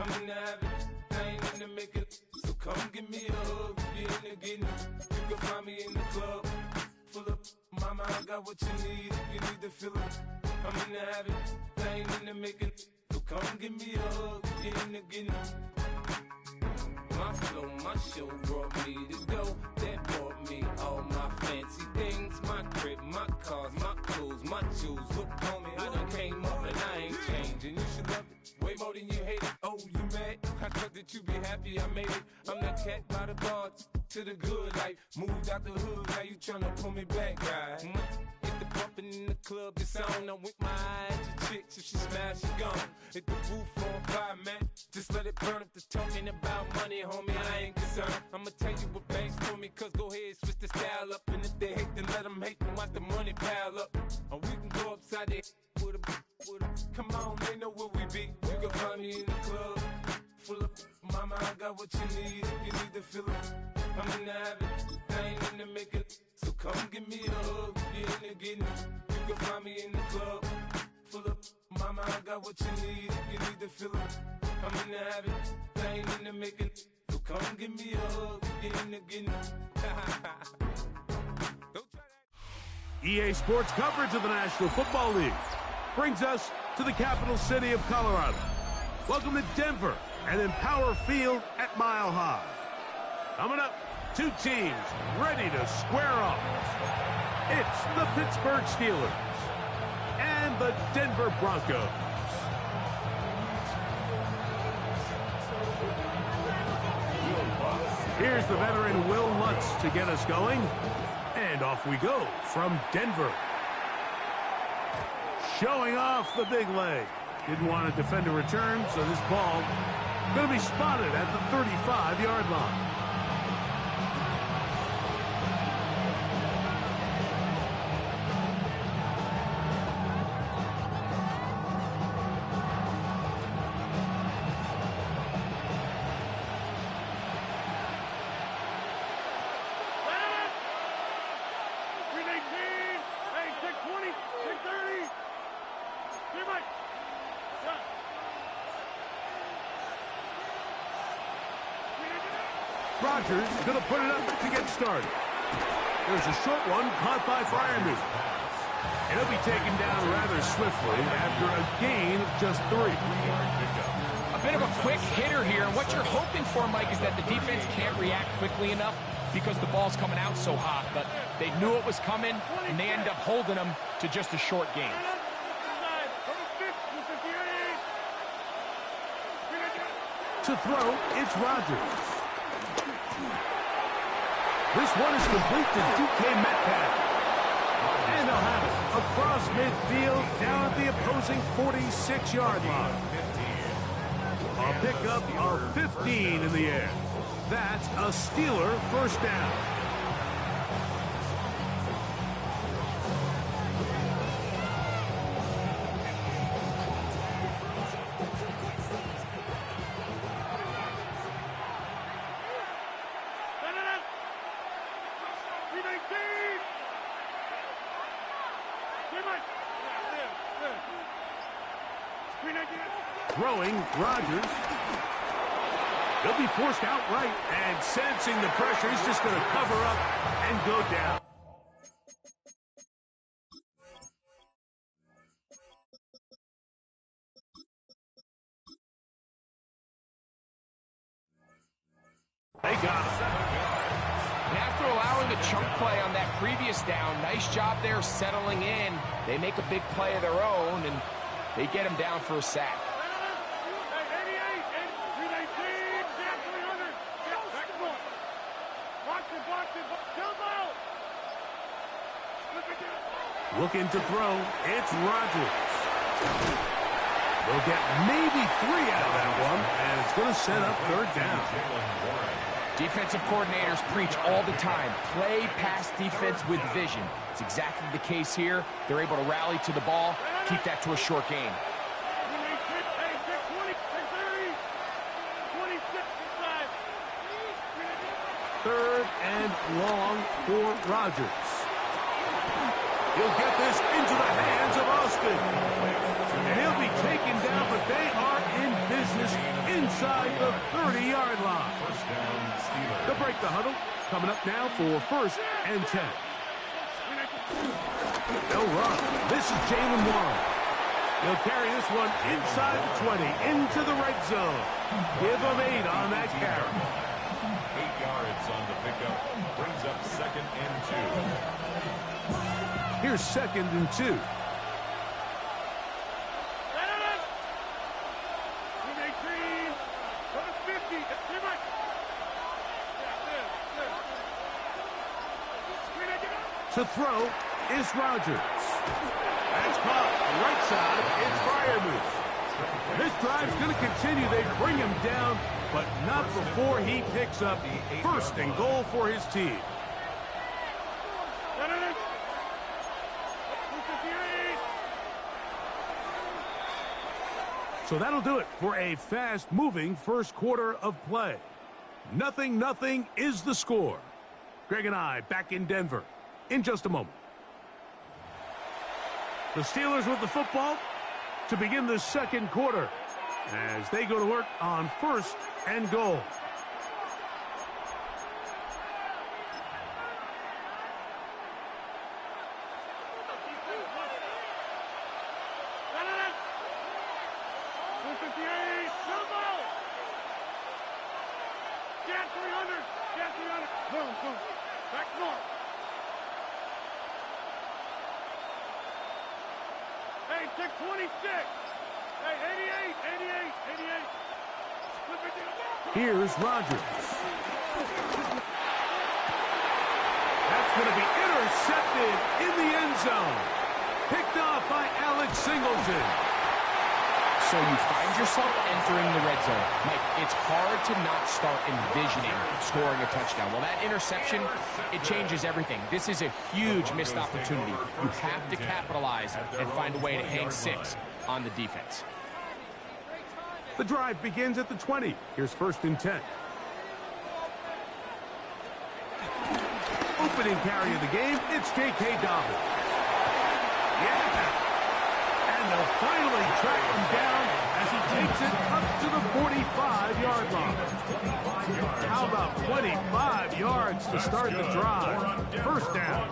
I'm in the habit, I ain't in the making. So come give me a hug, you in the getting. You can find me in the club, full up. Mama, I got what you need if you need to fill it. I'm in the habit, I ain't in the making. So come give me a hug, you in the getting. My flow, my show brought me this dough that brought me all my fancy things. My crib, my cars, my clothes, my shoes. Look, homie, I done came up and I ain't changing. You should love it way more than you hate it. Oh, you mad? I thought that you be happy I made it. I'm that cat by the bar to the good life. Moved out the hood, now you tryna pull me back, right? Hit the bumpin' in the club, it's on. I'm with my eyes to chicks, if she smash, she gone. Hit the roof on fire, man. Just let it burn. If they're talking about money, homie, I ain't concerned. I'ma tell you what banks told me, cause go ahead, switch the style up. And if they hate, then let them hate, then watch the money pile up. Or we can go upside there with a, come on, they know where we be. You can find me in the club, full of, mama, I got what you need, if you need to feel it. I'm in the habit, I ain't in the making. So come give me a hug, you in the getting. You can find me in the club, full of, mama, I got what you need, if you need to feel it. I'm in the habit, I ain't in the making. So come give me a hug, you in the getting. EA Sports coverage of the National Football League brings us to the capital city of Colorado. Welcome to Denver and Empower Field at Mile High. Coming up, two teams ready to square off. It's the Pittsburgh Steelers and the Denver Broncos. Here's the veteran Will Lutz to get us going. And off we go from Denver. Showing off the big leg. Didn't want to defend a return, so this ball going to be spotted at the 35-yard line. Rodgers is going to put it up to get started. There's a short one caught by Freiermuth. And he'll be taken down rather swiftly after a gain of just 3. A bit of a quick hitter here. And what you're hoping for, Mike, is that the defense can't react quickly enough because the ball's coming out so hot. But they knew it was coming, and they end up holding them to just a short gain. To throw, it's Rodgers. This one is complete to DK Metcalf. And they'll have it across midfield down at the opposing 46-yard line. A pickup of 15 in the air. That's a Steeler first down. Throwing, Rodgers. He'll be forced outright, and sensing the pressure, he's just going to cover up and go down. They got him. And after allowing a chunk play on that previous down, nice job there settling in. They make a big play of their own, and they get him down for a sack. Looking to throw, it's Rodgers. They'll get maybe 3 out of that one, and it's going to set up third down. Defensive coordinators preach all the time, play pass defense with vision. It's exactly the case here. They're able to rally to the ball, keep that to a short gain. Third and long for Rodgers. He'll get this into the hands of Austin. And he'll be taken down, but they are in business inside the 30-yard line. First down, Steelers. They'll break the huddle. Coming up now for 1st and 10. They'll run. This is Jalen Warren. He'll carry this one inside the 20 into the red zone. Give him 8 on that carry. 8 yards on the pickup. Brings up 2nd and 2. Here's 2nd and 2. To throw is Rodgers. That's caught. Right side, it's Freiermuth. This drive's going to continue. They bring him down, but not before he picks up 1st and goal for his team. So that'll do it for a fast-moving first quarter of play. 0-0 is the score. Greg and I back in Denver in just a moment. The Steelers with the football to begin the second quarter as they go to work on 1st and goal. Here's Rodgers. That's going to be intercepted in the end zone. Picked off by Alex Singleton. So you find yourself entering the red zone. Mike, it's hard to not start envisioning scoring a touchdown. Well, that interception, it changes everything. This is a huge missed opportunity. You have to capitalize and find a way to hang 6 on the defense. The drive begins at the 20. Here's 1st and 10. Opening carry of the game, it's J.K. Dobbins. Yeah. And they'll finally track him down as he takes it up to the 45-yard line. How about 25 yards to start the drive? 1st down.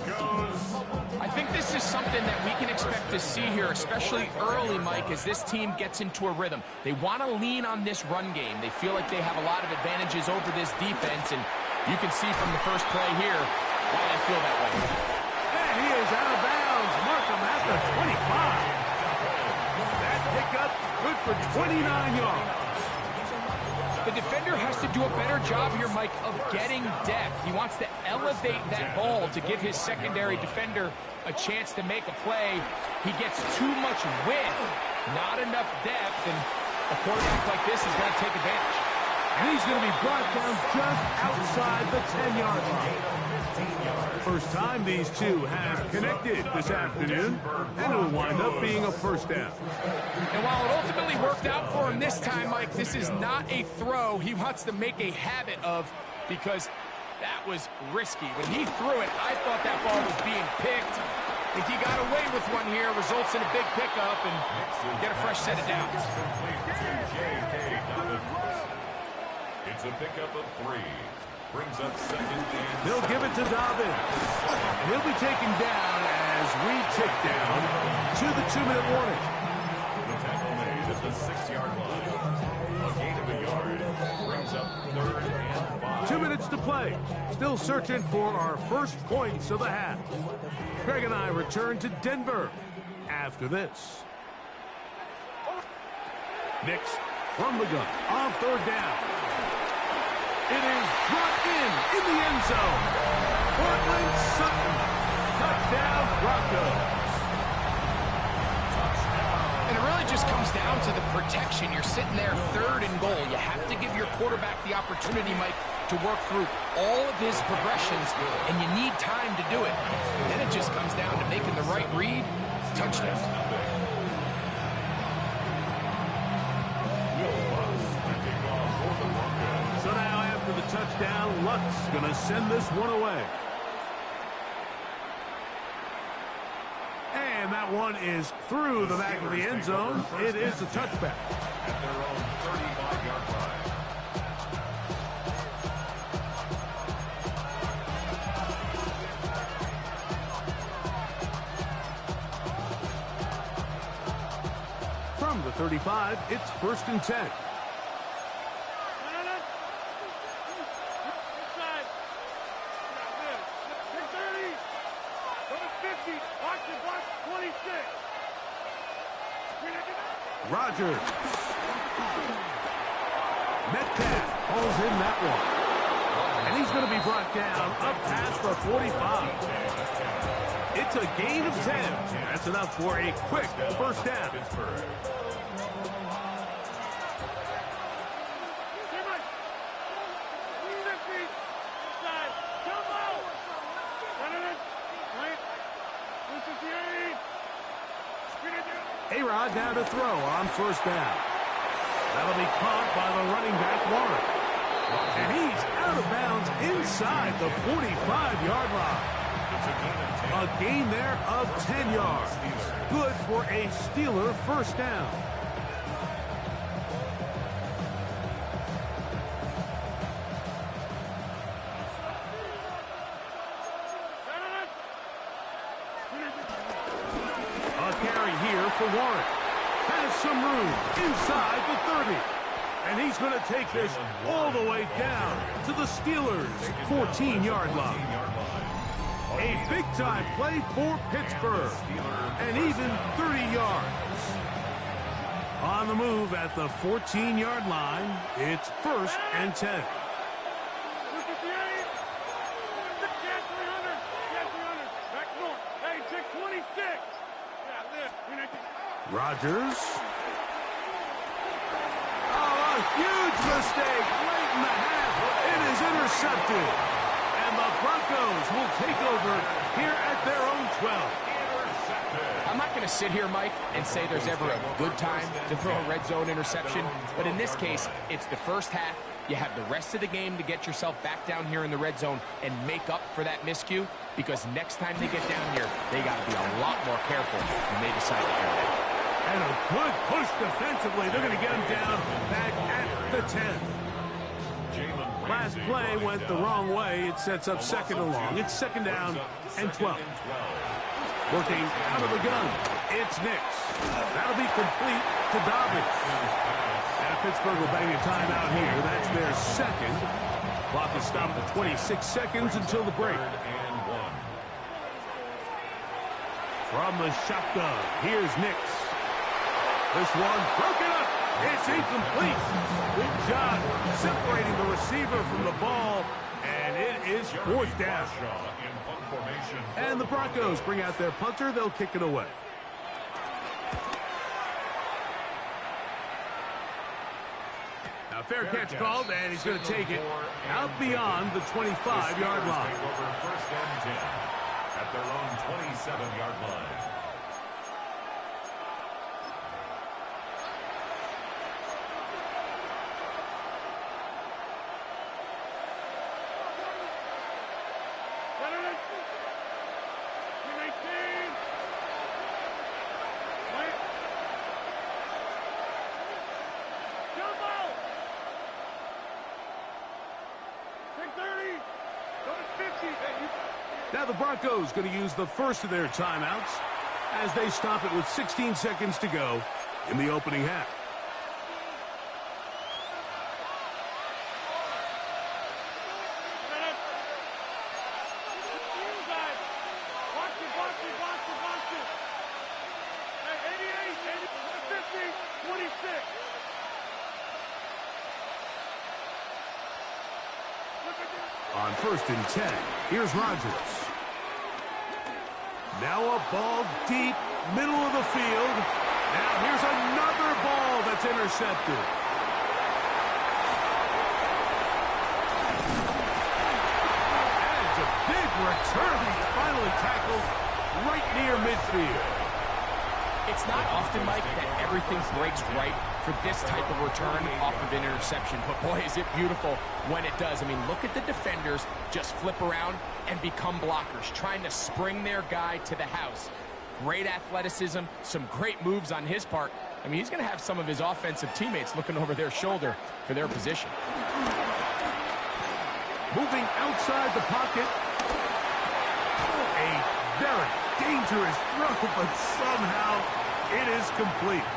I think this is something that we can expect to see here, especially early, Mike, as this team gets into a rhythm. They want to lean on this run game. They feel like they have a lot of advantages over this defense, and you can see from the first play here why they feel that way. And he is out of bounds. Markham at the 25. That pickup good for 29 yards. The defender has to do a better job here, Mike, of getting depth. He wants to elevate that ball to give his secondary defender a chance to make a play. He gets too much width, not enough depth, and a quarterback like this is going to take advantage. And he's going to be brought down just outside the 10-yard line. First time these two have connected this afternoon, and it'll wind up being a 1st down. And while it ultimately worked out for him this time, Mike, this is not a throw he wants to make a habit of, because that was risky. When he threw it, I thought that ball was being picked. If he got away with one here, results in a big pickup and get a fresh set of downs. It's a pickup of 3. Brings up 2nd and... They'll give it to Dobbins. And he'll be taken down as we tick down to the 2-minute warning. The tackle made at the 6-yard line. A gain of a yard. Brings up 3rd and 5. 2 minutes to play. Still searching for our first points of the half. Greg and I return to Denver after this. Nix from the gun on 3rd down. It is brought in the end zone. Portland Sutton. Touchdown, Broncos. And it really just comes down to the protection. You're sitting there 3rd and goal. You have to give your quarterback the opportunity, Mike, to work through all of his progressions, and you need time to do it. Then it just comes down to making the right read. Touchdown. So now after the touchdown, Lutz going to send this one away. And that one is through the back of the end zone. It is a touchback. At their own 35-yard line. 35, it's 1st and 10. Rogers. Metcalf pulls in that one. And he's going to be brought down up past the 45. It's a gain of 10. That's enough for a quick first down. A-Rod down to throw on first down. That'll be caught by the running back, Warren. And he's out of bounds inside the 45-yard line. A gain there of 10 yards. Good for a Steeler first down. For Warren. Has some room inside the 30. And he's going to take this all the way down to the Steelers' 14-yard line. A big-time play for Pittsburgh. And even 30 yards. On the move at the 14-yard line, it's 1st and 10. Rogers. Oh, a huge mistake late in the half. It is intercepted. And the Broncos will take over here at their own 12. I'm not going to sit here, Mike, and say there's ever a good time to throw a red zone interception. But in this case, it's the first half. You have the rest of the game to get yourself back down here in the red zone and make up for that miscue. Because next time they get down here, they got to be a lot more careful when they decide to air it. And a good push defensively. They're going to get him down back at the 10. Last play went the wrong way. It sets up 2nd and long. It's 2nd down and 12. Working out of the gun. It's Nix. That'll be complete to Dobbins. And Pittsburgh will bang a timeout here. That's their 2nd. Clock is stopped at 26 seconds until the break. From the shotgun, here's Nix. This one broken up. It's incomplete. Good job separating the receiver from the ball, and it is 4th down. And the Broncos bring out their punter. They'll kick it away. Now, fair catch called, and he's going to take it out beyond the 25-yard line. 1st and 10 at their own 27-yard line. Now the Broncos going to use the first of their timeouts as they stop it with 16 seconds to go in the opening half. On 1st and 10, here's Rogers. Now a ball deep, middle of the field. Now here's another ball that's intercepted. And it's a big return. He's finally tackled right near midfield. It's not often, Mike, that everything breaks right for this type of return off of an interception. But, boy, is it beautiful when it does. I mean, look at the defenders just flip around and become blockers, trying to spring their guy to the house. Great athleticism, some great moves on his part. I mean, he's going to have some of his offensive teammates looking over their shoulder for their position. Moving outside the pocket. A very dangerous throw, but somehow it is complete.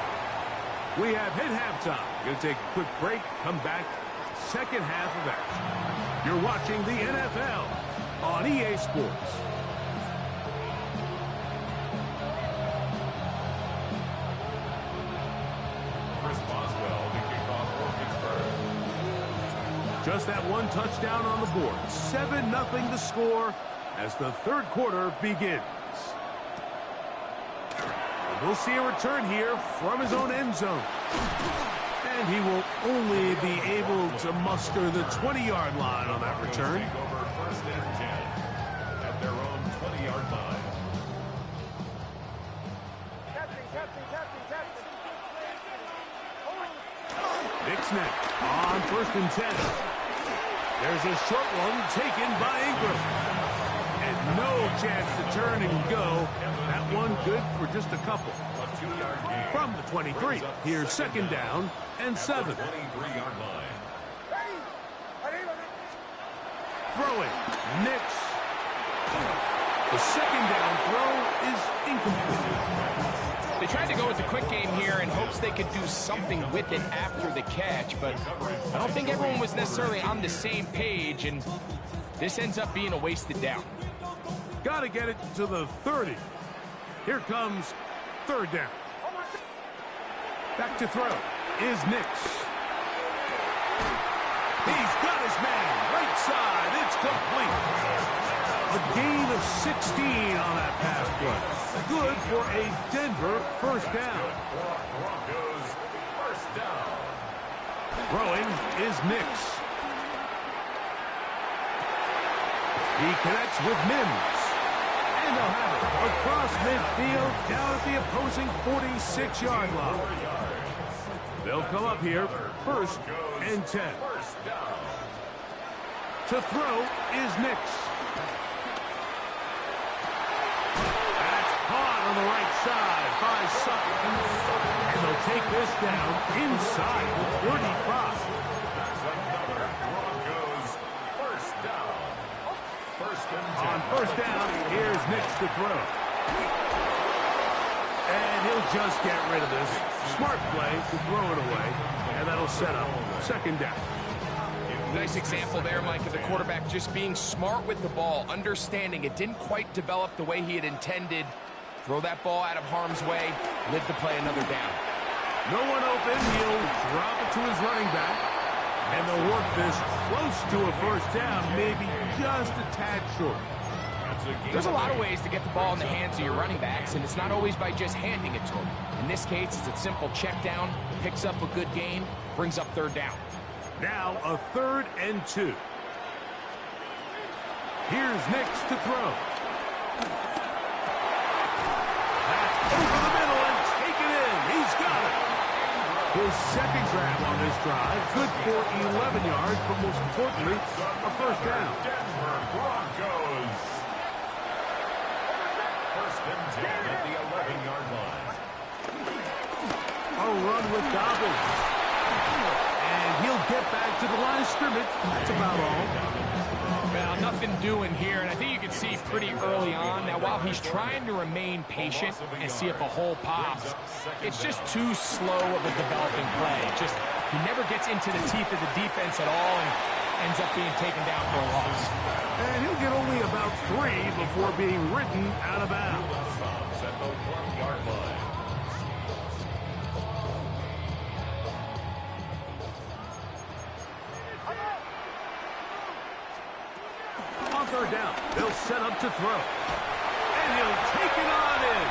We have hit halftime. Going to take a quick break, come back, second half of action. You're watching the NFL on EA Sports. Chris Boswell, the kickoff for Pittsburgh. Just that one touchdown on the board. 7-0 the score as the third quarter begins. And we'll see a return here from his own end zone. And he will only be able to muster the 20-yard line on that return. Take over first and 10 at their own 20-yard line. Nick on first and 10. There's a short one taken by Ingram. And no chance to turn and go. That one good for just a couple. A 2-yard gain. From the 23, here's second down and 7. 23-yard line. Throwing, Nix. The second down throw is incomplete. They tried to go with the quick game here in hopes they could do something with it after the catch, but I don't think everyone was necessarily on the same page, and this ends up being a wasted down. Got to get it to the 30. Here comes third down. Back to throw is Nix. He's got his man right side. It's complete. A gain of 16 on that pass play. Good for a Denver first down. Broncos first down. Throwing is Nix. He connects with Mims. And they'll have it across midfield down at the opposing 46-yard line. They'll come up here first and 10. First down. To throw is Nix. That's caught on the right side by Sutton. And they'll take this down inside the 35. That's another Broncos first down. First and 10. On first down, here's Nix to throw. And he'll just get rid of this. Smart play to throw it away. And that'll set up second down. Nice example there, Mike, of the quarterback just being smart with the ball, understanding it didn't quite develop the way he had intended. Throw that ball out of harm's way, live to play another down. No one open, he'll drop it to his running back. And they'll work this close to a first down, maybe just a tad short. There's a lot of ways to get the ball in the hands of your running backs, and it's not always by just handing it to them. In this case, it's a simple check down, picks up a good gain, brings up third down. Now a 3rd and 2. Here's Nix to throw. That's over the middle and taken in. He's got it. His second grab on this drive, good for 11 yards, but most importantly, a first down. Denver Broncos. First and 10 at the 11-yard line. A run with Dobbins. And he'll get back to the line of scrimmage. That's about all. Well, nothing doing here, and I think you can see pretty early on. Now, while he's trying to remain patient and see if a hole pops, it's just too slow of a developing play. He never gets into the teeth of the defense at all and ends up being taken down for a loss. And he'll get only about 3 before being ridden out of bounds. At the 1-yard line. On third down, they'll set up to throw. And he'll take it on in.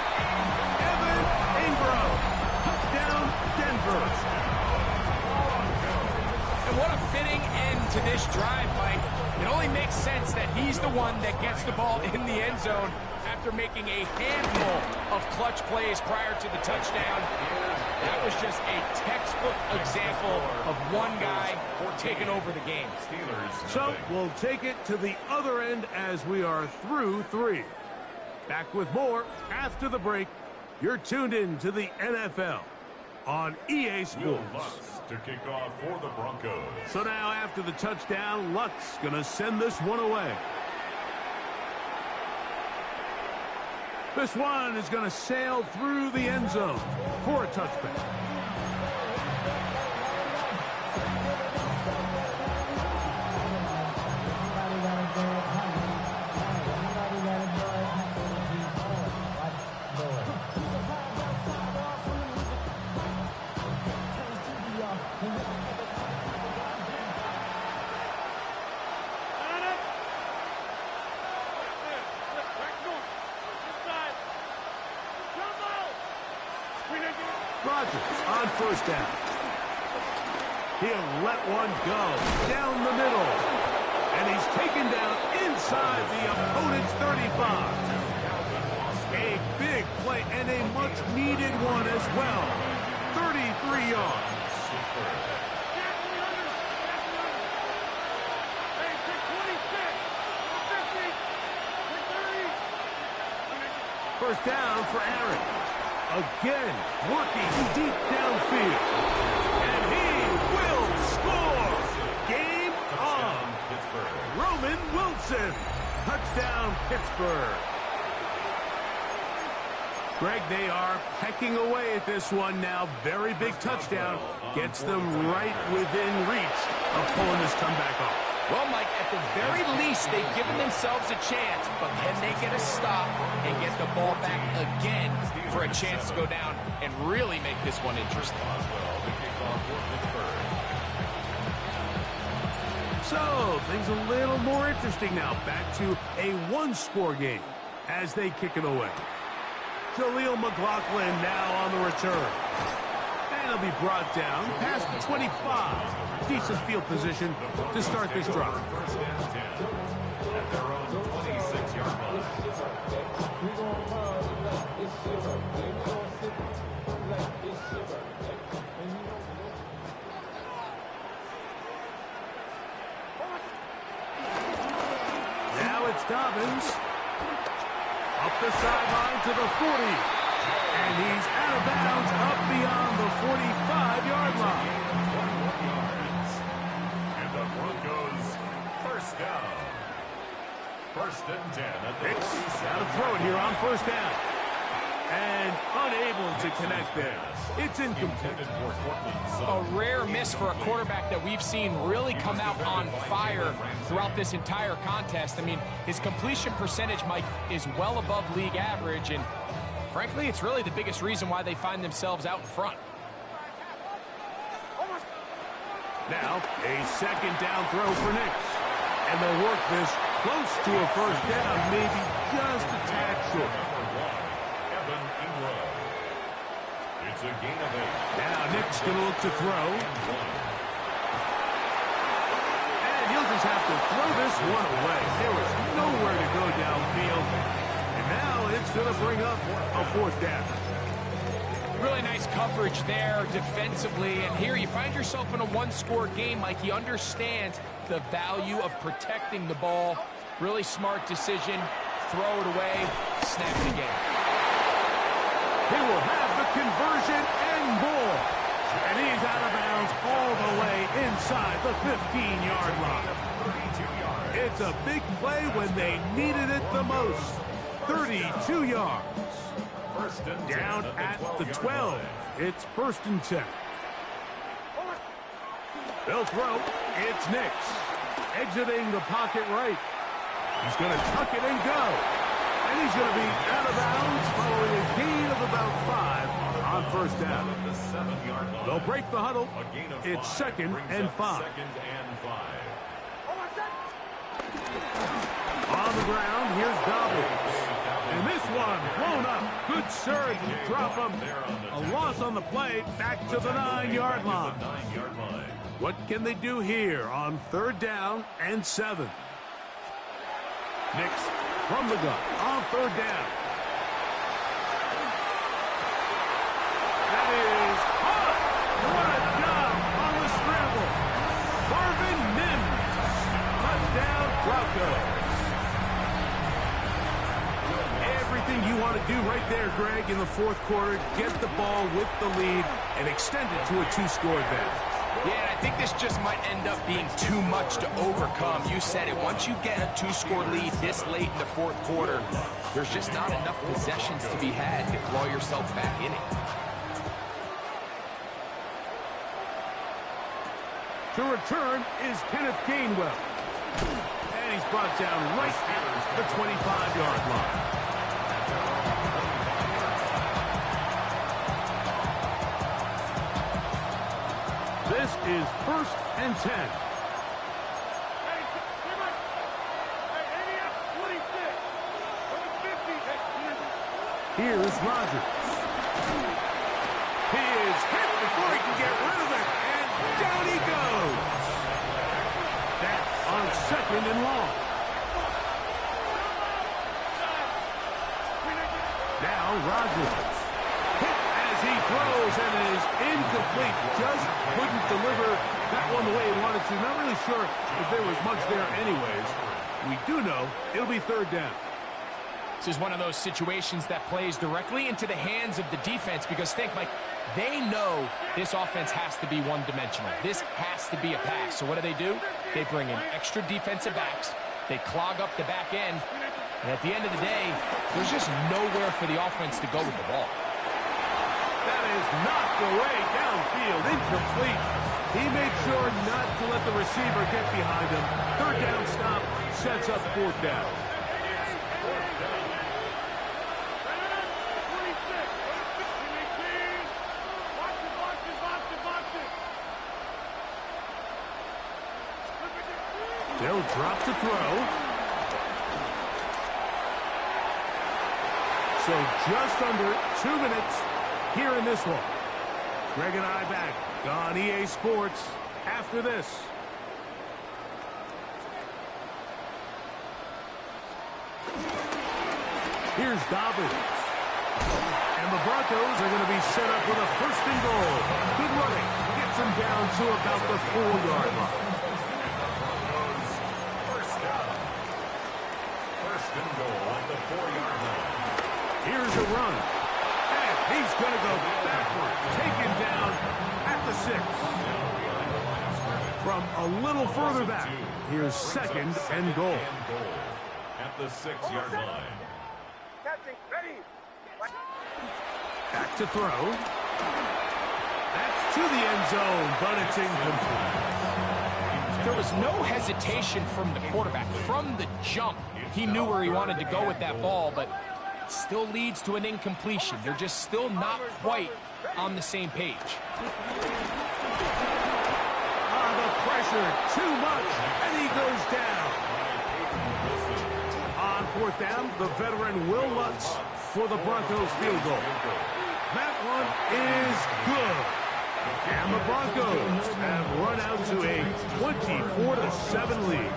Evan Ingram. Touchdown, Denver. And what a fitting end to this drive, Mike. It only makes sense that he's the one that gets the ball in the end zone after making a handful of clutch plays prior to the touchdown. That was just a textbook example of one guy taking over the game. So we'll take it to the other end as we are through 3. Back with more after the break. You're tuned in to the NFL on EA Sports. To kick off for the Broncos. So now after the touchdown, Lutz going to send this one away. This one is going to sail through the end zone for a touchback. Rodgers on first down. He'll let one go down the middle. And he's taken down inside the opponent's 35. A big play and a much-needed one as well. 33 yards. First down for Aaron. Again, working deep downfield. And he will score. Game on. Roman Wilson. Touchdown, Pittsburgh. Greg, they are pecking away at this one now. Very big touchdown. Gets them right within reach of pulling this comeback off. Well, Mike, at the very least, they've given themselves a chance, but can they get a stop and get the ball back again for a chance to go down and really make this one interesting? So, things a little more interesting now. Back to a one-score game as they kick it away. Jaleel McLaughlin now on the return. And he'll be brought down past the 25. Decent field position to start this drive. First and 10 at their own 26-yard line. Now it's Dobbins. Up the sideline to the 40. And he's out of bounds up beyond the 45-yard line. And the Broncos first down. First and 10 at the Hicks 47. got to throw it here on first down. And unable to connect there. It's incomplete. A rare miss for a quarterback that we've seen really come out on fire throughout this entire contest. I mean, his completion percentage, Mike, is well above league average, and frankly, it's really the biggest reason why they find themselves out in front. Now, a second down throw for Nix. And they'll work this close to a first down, maybe just a tad short. It's a gain of 8. Now Nick's going to look to throw. And he'll just have to throw this one away. There was nowhere to go downfield. And now it's going to bring up a fourth down. Really nice coverage there defensively. And here you find yourself in a one-score game, Mike. He understands the value of protecting the ball. Really smart decision. Throw it away. Snap it again. He will have the conversion and more. And he's out of bounds all the way inside the 15-yard line. It's a big play when they needed it the most. 32 yards. Down at the 12. It's first and 10. They'll throw. It's Nix. Exiting the pocket right. He's going to tuck it and go. And he's going to be out of bounds following a gain of about 5 on first down. They'll break the huddle. It's second and 5. On the ground, here's Dobbins. And this one blown up. Good surge. Drop him. A loss on the play. Back to the 9-yard line. What can they do here on third down and 7? Nix from the gun on third down. That is hot. What a job on the scramble. Marvin Mims. Touchdown Broncos. Everything you want to do right there, Greg, in the fourth quarter. Get the ball with the lead and extend it to a 2-score advantage. Yeah, and I think this just might end up being too much to overcome. You said it. Once you get a 2-score lead this late in the fourth quarter, there's just not enough possessions to be had to claw yourself back in it. To return is Kenneth Gainwell. And he's brought down right at the 25-yard line. This is first and 10. Here's Rodgers. He is hit before he can get rid of it, and down he goes. That's on 2nd and long. Now Rodgers. Hit as he throws, and it is incomplete. Just couldn't deliver that one the way he wanted to. Not really sure if there was much there anyways. We do know it'll be 3rd down. This is one of those situations that plays directly into the hands of the defense because think, Mike, they know this offense has to be one-dimensional. This has to be a pass. So what do? They bring in extra defensive backs. They clog up the back end. And at the end of the day, there's just nowhere for the offense to go with the ball. That is knocked away downfield, incomplete. He made sure not to let the receiver get behind him. 3rd down stop sets up 4th down. They'll drop to throw. So just under 2 minutes here in this one. Greg and I back on EA Sports after this. Here's Dobbins. And the Broncos are going to be set up with a 1st and goal. Good running. Gets them down to about the 4-yard line. First and goal at the 4-yard line. Here's a run. And he's going to go backward. Taken down at the 6. From a little further back, here's 2nd and goal. At the 6-yard line. Back to throw. That's to the end zone, but it's incomplete. There was no hesitation from the quarterback. From the jump, he knew where he wanted to go with that ball, but still leads to an incompletion. They're just still not quite on the same page. The pressure, too much, and he goes down. On 4th down, the veteran Will Lutz for the Broncos field goal. That one is good. And the Broncos have run out to a 24-7 lead.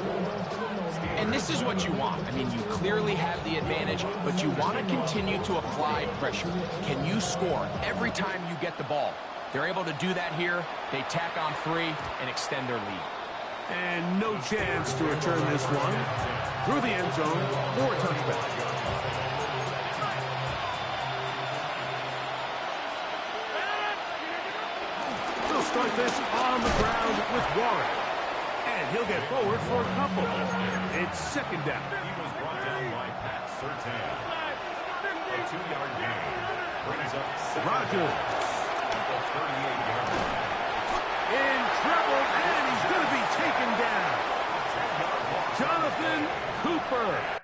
And this is what you want. I mean, you clearly have the advantage, but you want to continue to apply pressure. Can you score every time you get the ball? They're able to do that here. They tack on 3 and extend their lead. And no chance to return this one through the end zone for a touchback. They'll start this on the ground with Warren. And he'll get forward for a couple. It's 2nd down. He was brought down by Pat Surtain. A 2-yard gain brings up Rodgers. at the 38-yard line. In trouble, and he's going to be taken down. Jonathan Cooper.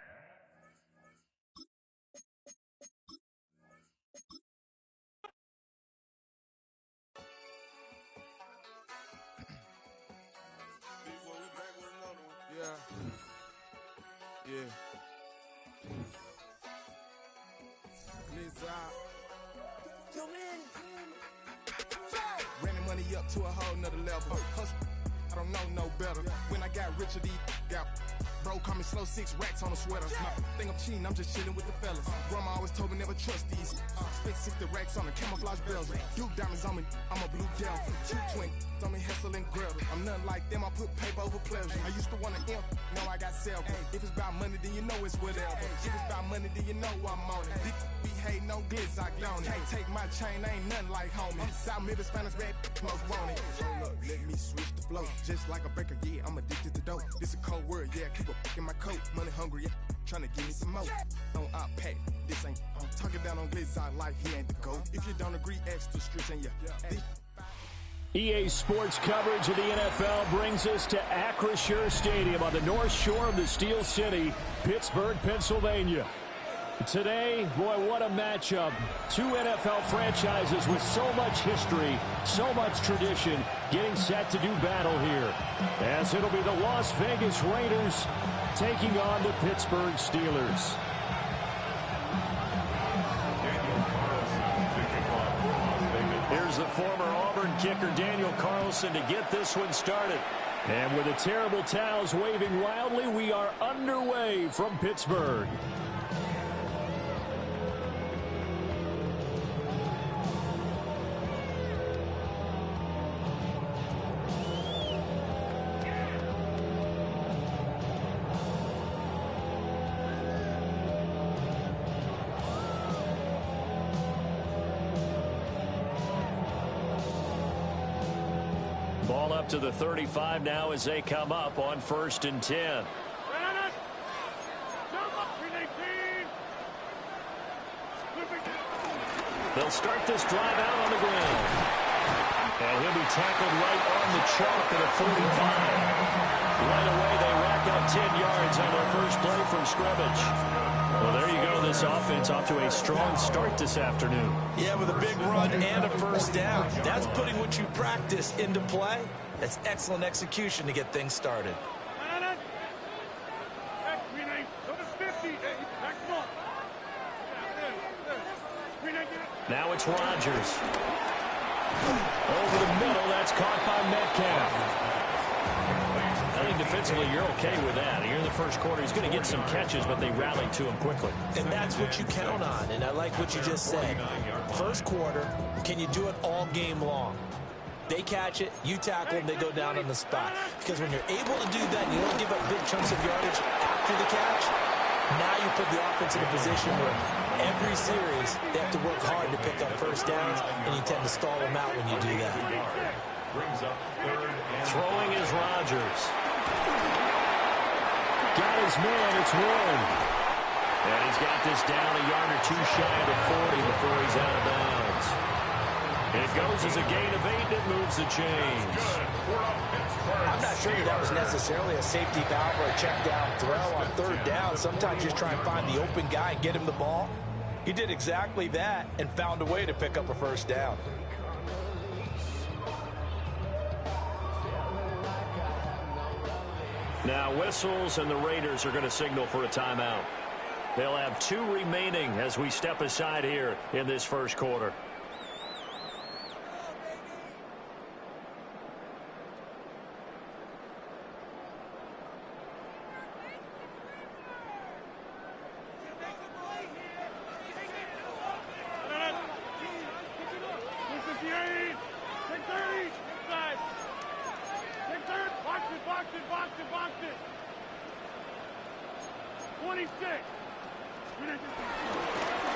Running money up to a whole nother level. Hustle, I don't know no better. When I got richer, these got bro call me slow 6 racks on a sweater. Think I'm cheating, I'm just chilling with the fellas. Grandma always told me never trust these. Spent 60 racks on the camouflage bells. Duke diamonds on me, I'm a blue devil. 2 twin on me, Hessel and Gretel. I'm nothing like them, I put paper over pleasure. I used to want to imp, now I got several. If it's about money, then you know it's whatever. If it's about money, then you know I'm on it. Be hate no glitz, I don't. Can't take my chain, ain't nothing like homie. South Middle Spanish red, most want it. Hold up, let me switch the flow. Just like a baker, yeah, I'm addicted to dope. This a cold word, yeah, keep a in my coat. Money hungry, yeah, trying to give me some more. On our pack, this ain't. I'm talking down on glitz, I like he ain't the goat. If you don't agree, ask the streets and yeah. EA Sports coverage of the NFL brings us to Acrisure Stadium on the north shore of the Steel City, Pittsburgh, Pennsylvania. Today, boy, what a matchup. 2 NFL franchises with so much history, so much tradition, getting set to do battle here. As it'll be the Las Vegas Raiders taking on the Pittsburgh Steelers. Daniel Carlson to kick off Las Vegas. Here's kicker Daniel Carlson to get this one started. And with the terrible towels waving wildly, we are underway from Pittsburgh. Ball up to the 35 now as they come up on 1st and 10. They'll start this drive out on the ground. And he'll be tackled right on the chalk at a 45. Right away they rack up 10 yards on their first play from scrimmage. Well, there you go. This offense off to a strong start this afternoon. Yeah, with a big run and a first down. That's putting what you practice into play. That's excellent execution to get things started. Now it's Rodgers. Over the middle, that's caught by Metcalf. I think defensively you're okay with that. Here in the first quarter, he's going to get some catches, but they rallied to him quickly. And that's what you count on, and I like what you just said. First quarter, can you do it all game long? They catch it, you tackle them, they go down on the spot. Because when you're able to do that, and you don't give up big chunks of yardage after the catch, now you put the offense in a position where every series they have to work hard to pick up first downs, and you tend to stall them out when you do that. Throwing is Rodgers. Got his man, it's Warren. And he's got this down a yard or two shy of the 40 before he's out of bounds. It goes as a gain of 8, it moves the chains. I'm not sure that was necessarily a safety valve or a check down throw on 3rd down. Sometimes you just try and find the open guy and get him the ball. He did exactly that and found a way to pick up a first down. Now whistles and the Raiders are going to signal for a timeout. They'll have 2 remaining as we step aside here in this first quarter.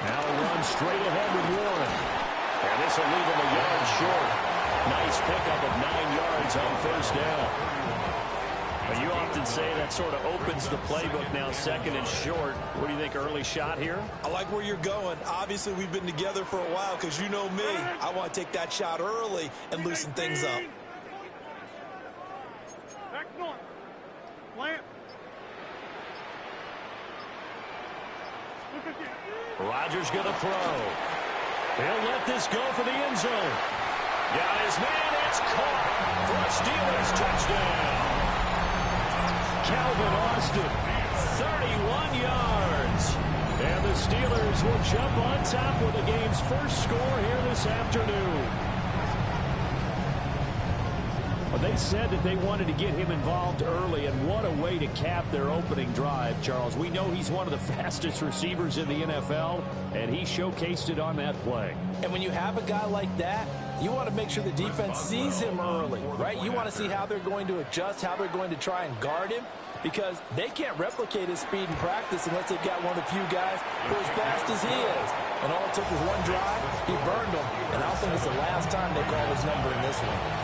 Now a run straight ahead with Warren. And this will leave him a yard short. Nice pickup of 9 yards on first down. But you often say that sort of opens the playbook now, 2nd and short. What do you think, early shot here? I like where you're going. Obviously, we've been together for a while because you know me. I want to take that shot early and loosen things up. Back north. Plant. Rodgers going to throw. He'll let this go for the end zone. Got his man. It's caught for a Steelers touchdown. Calvin Austin, 31 yards. And the Steelers will jump on top with the game's first score here this afternoon. Well, they said that they wanted to get him involved early, and what a way to cap their opening drive, Charles. We know he's one of the fastest receivers in the NFL, and he showcased it on that play. And when you have a guy like that, you want to make sure the defense sees him early, right? You want to see how they're going to adjust, how they're going to try and guard him, because they can't replicate his speed in practice unless they've got one of the few guys who are as fast as he is. And all it took was one drive, he burned them, and I don't think it's the last time they call his number in this one.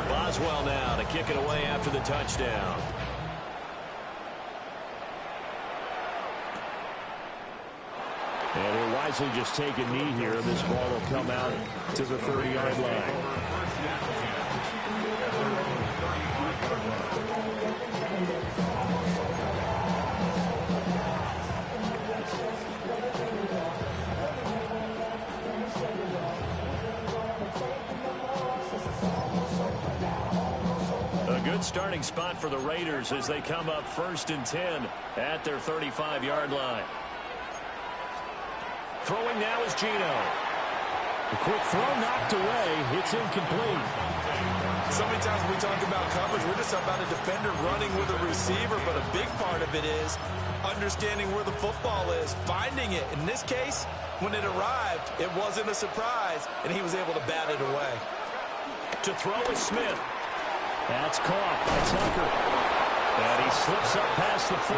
Boswell now to kick it away after the touchdown. And he'll wisely just take a knee here. This ball will come out to the 30-yard line. good starting spot for the Raiders as they come up 1st and 10 at their 35-yard line. Throwing now is Geno. A quick throw knocked away. It's incomplete. So many times when we talk about coverage, we're just about a defender running with a receiver, but a big part of it is understanding where the football is, finding it. In this case, when it arrived, it wasn't a surprise, and he was able to bat it away. To throw is Smith. That's caught by Tucker. And he slips up past the 45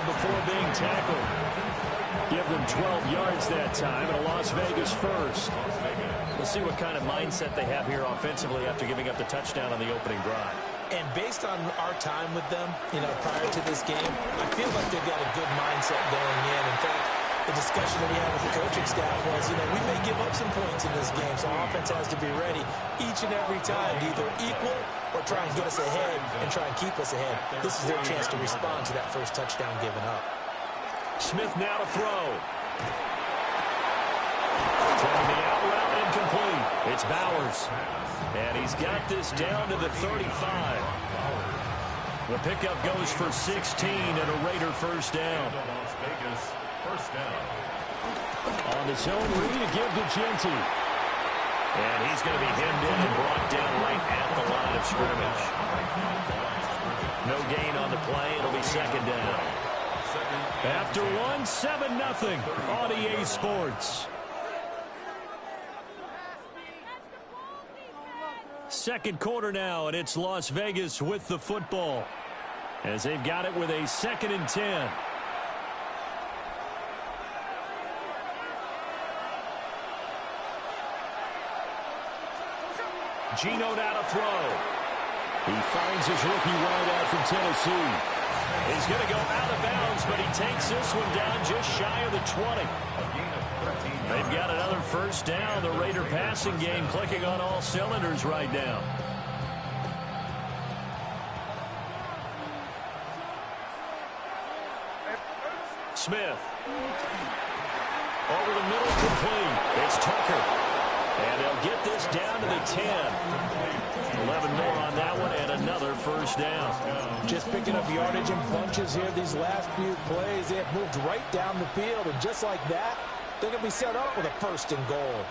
before being tackled. Give them 12 yards that time, and a Las Vegas first. We'll see what kind of mindset they have here offensively after giving up the touchdown on the opening drive. And based on our time with them, prior to this game, I feel like they've got a good mindset going in. In fact, the discussion that we had with the coaching staff was, we may give up some points in this game, so offense has to be ready each and every time to either equal or try and get us ahead and try and keep us ahead. This is their chance to respond to that first touchdown given up. Smith now to throw. Throwing the out route incomplete. It's Bowers. And he's got this down to the 35. The pickup goes for 16 and a Raider first down. Las Vegas, first down. On the zone read to give to Genty. And he's going to be hemmed in and brought down right at the line of scrimmage. No gain on the play. It'll be second down. After one, 7-0 on EA Sports. Second quarter now, and it's Las Vegas with the football as they've got it with a 2nd and 10. Geno now to throw. He finds his rookie wideout from Tennessee. He's going to go out of bounds, but he takes this one down just shy of the 20. They've got another first down. The Raider passing game clicking on all cylinders right now. Smith. Over the middle, complete. It's Tucker. And they'll get this down to the 10. 11 more on that one, and another first down. Just picking up yardage in bunches here these last few plays. They have moved right down the field, and just like that, they're going to be set up with a 1st and goal.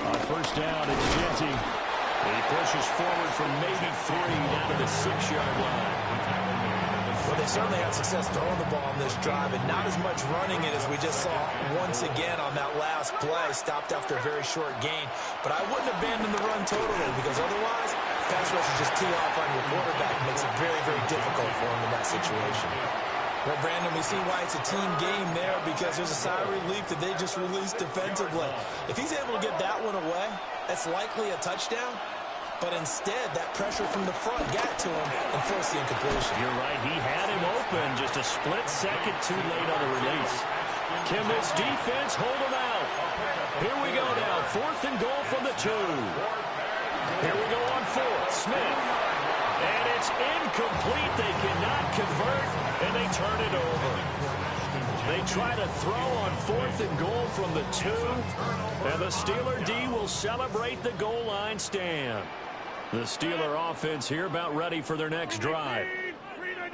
On first down, it's Genty. He pushes forward from maybe 3 down to the 6-yard line. Well, they certainly had success throwing the ball on this drive, and not as much running it as we just saw once again on that last play. Stopped after a very short gain. But I wouldn't abandon the run totally, because otherwise, pass rush is just tee off on your quarterback. It makes it very, very difficult for him in that situation. Well, Brandon, we see why it's a team game there, because there's a sigh of relief that they just released defensively. If he's able to get that one away, that's likely a touchdown. But instead, that pressure from the front got to him and forced the incompletion. You're right. He had him open just a split second too late on the release. Can this defense hold him out? Here we go now. 4th and goal from the 2. Here we go on 4th. Smith. And it's incomplete. They cannot convert, and they turn it over. They try to throw on 4th and goal from the 2. And the Steeler D will celebrate the goal line stand. The Steeler offense here about ready for their next drive.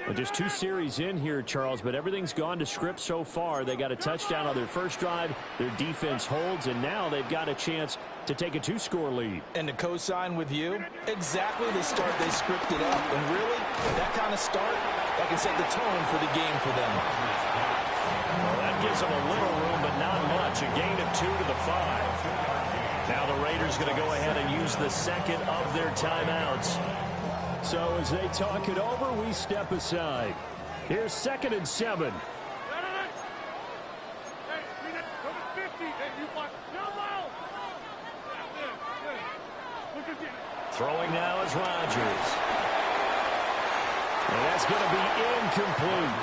Well, just 2 series in here, Charles, but everything's gone to script so far. They got a touchdown on their first drive. Their defense holds, and now they've got a chance to take a 2-score lead. And to co-sign with you, exactly the start they scripted up. And really, that kind of start, that can set the tone for the game for them. Well, that gives them a little room, but not much. A gain of 2 to the 5. Now the Raiders going to go ahead and use the second of their timeouts. So as they talk it over, we step aside. Here's 2nd and 7. Throwing now is Rodgers. And that's going to be incomplete.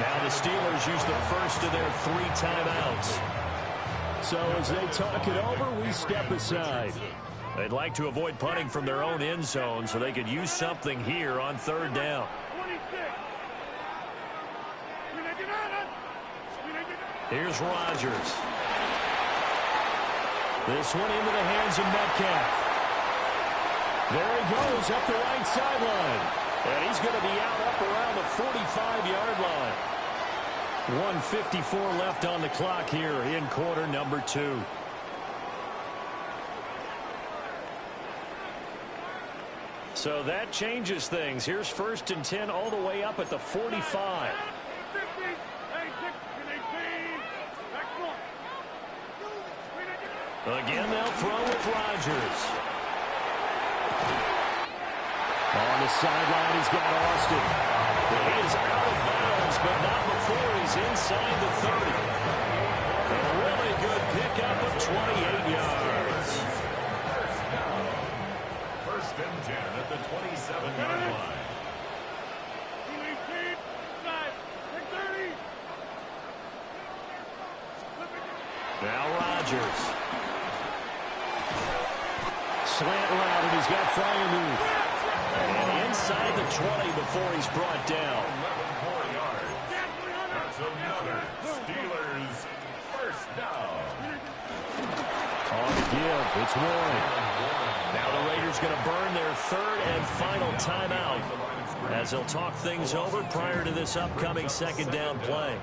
Now the Steelers use the first of their 3 timeouts. So as they talk it over, we step aside. They'd like to avoid punting from their own end zone so they could use something here on 3rd down. Here's Rodgers. This one into the hands of Metcalf. There he goes up the right sideline. And he's going to be out up around the 45-yard line. 1:54 left on the clock here in quarter number 2. So that changes things. Here's 1st and 10 all the way up at the 45. Again, they'll throw with Rodgers. On the sideline, he's got Austin. He is out of bounds, but not before he's inside the 30. A really good pickup of 28 yards. First and 10 at the 27-yard line. Now Rodgers. Slant route, and he's got Freiermuth. And inside the 20 before he's brought down. 11 more yards. That's another Steelers first down. On the give, it's Warren. Now the Raiders going to burn their 3rd and final timeout as they'll talk things over prior to this upcoming 2nd down play.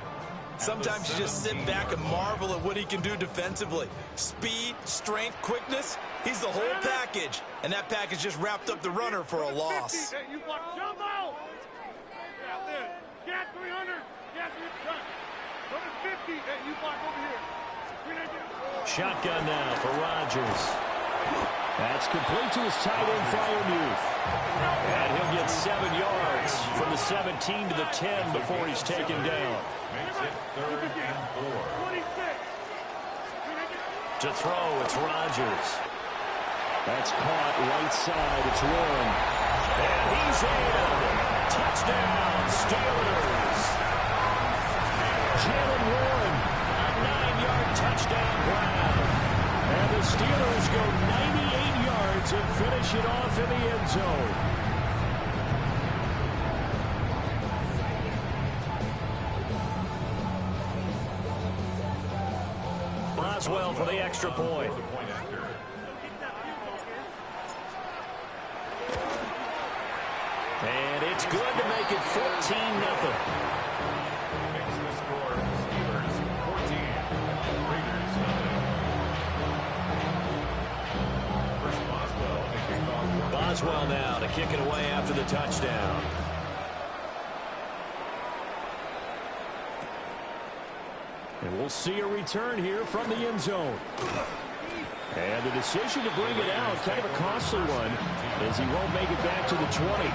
Sometimes you just sit back and marvel at what he can do defensively. Speed, strength, quickness. He's the whole package. And that package just wrapped up the runner for a loss. Hey, you block, jump out! Yeah, there. Cat 300. Cat 300. Go to 50. Hey, you block over here. Shotgun now for Rodgers. That's complete to his tight end, Freiermuth. And he'll get 7 yards from the 17 to the 10 before he's taken down. Makes it 3rd and 4. To throw, it's Rodgers. That's caught right side. It's Warren. And he's in. Touchdown, Steelers. Jalen Warren, a 9-yard touchdown grab. And the Steelers go 98 yards and finish it off in the end zone. Boswell for the extra point. And it's good to make it 14-0. Makes the score Steelers 14, Raiders 9. First Boswell making off. Boswell now to kick it away after the touchdown. And we'll see a return here from the end zone. And the decision to bring it out, kind of a costly one, as he won't make it back to the 20.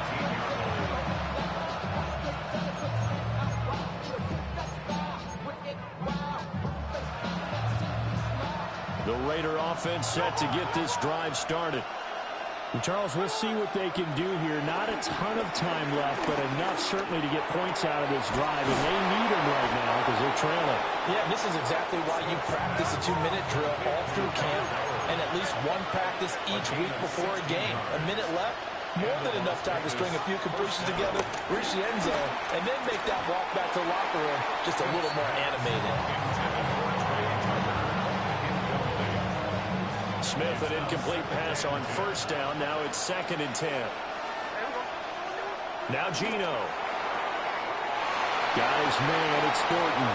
The Raider offense set to get this drive started. And Charles, we'll see what they can do here. Not a ton of time left, but enough certainly to get points out of this drive. And they need them right now because they're trailing. Yeah, this is exactly why you practice a 2-minute drill all through camp and at least one practice each week before a game. A minute left, more than enough time to string a few completions together, reach the end zone, and then make that walk back to the locker room just a little more animated. Smith, an incomplete pass on first down. Now it's 2nd and 10. Now Geno. Got his man. It's Thornton.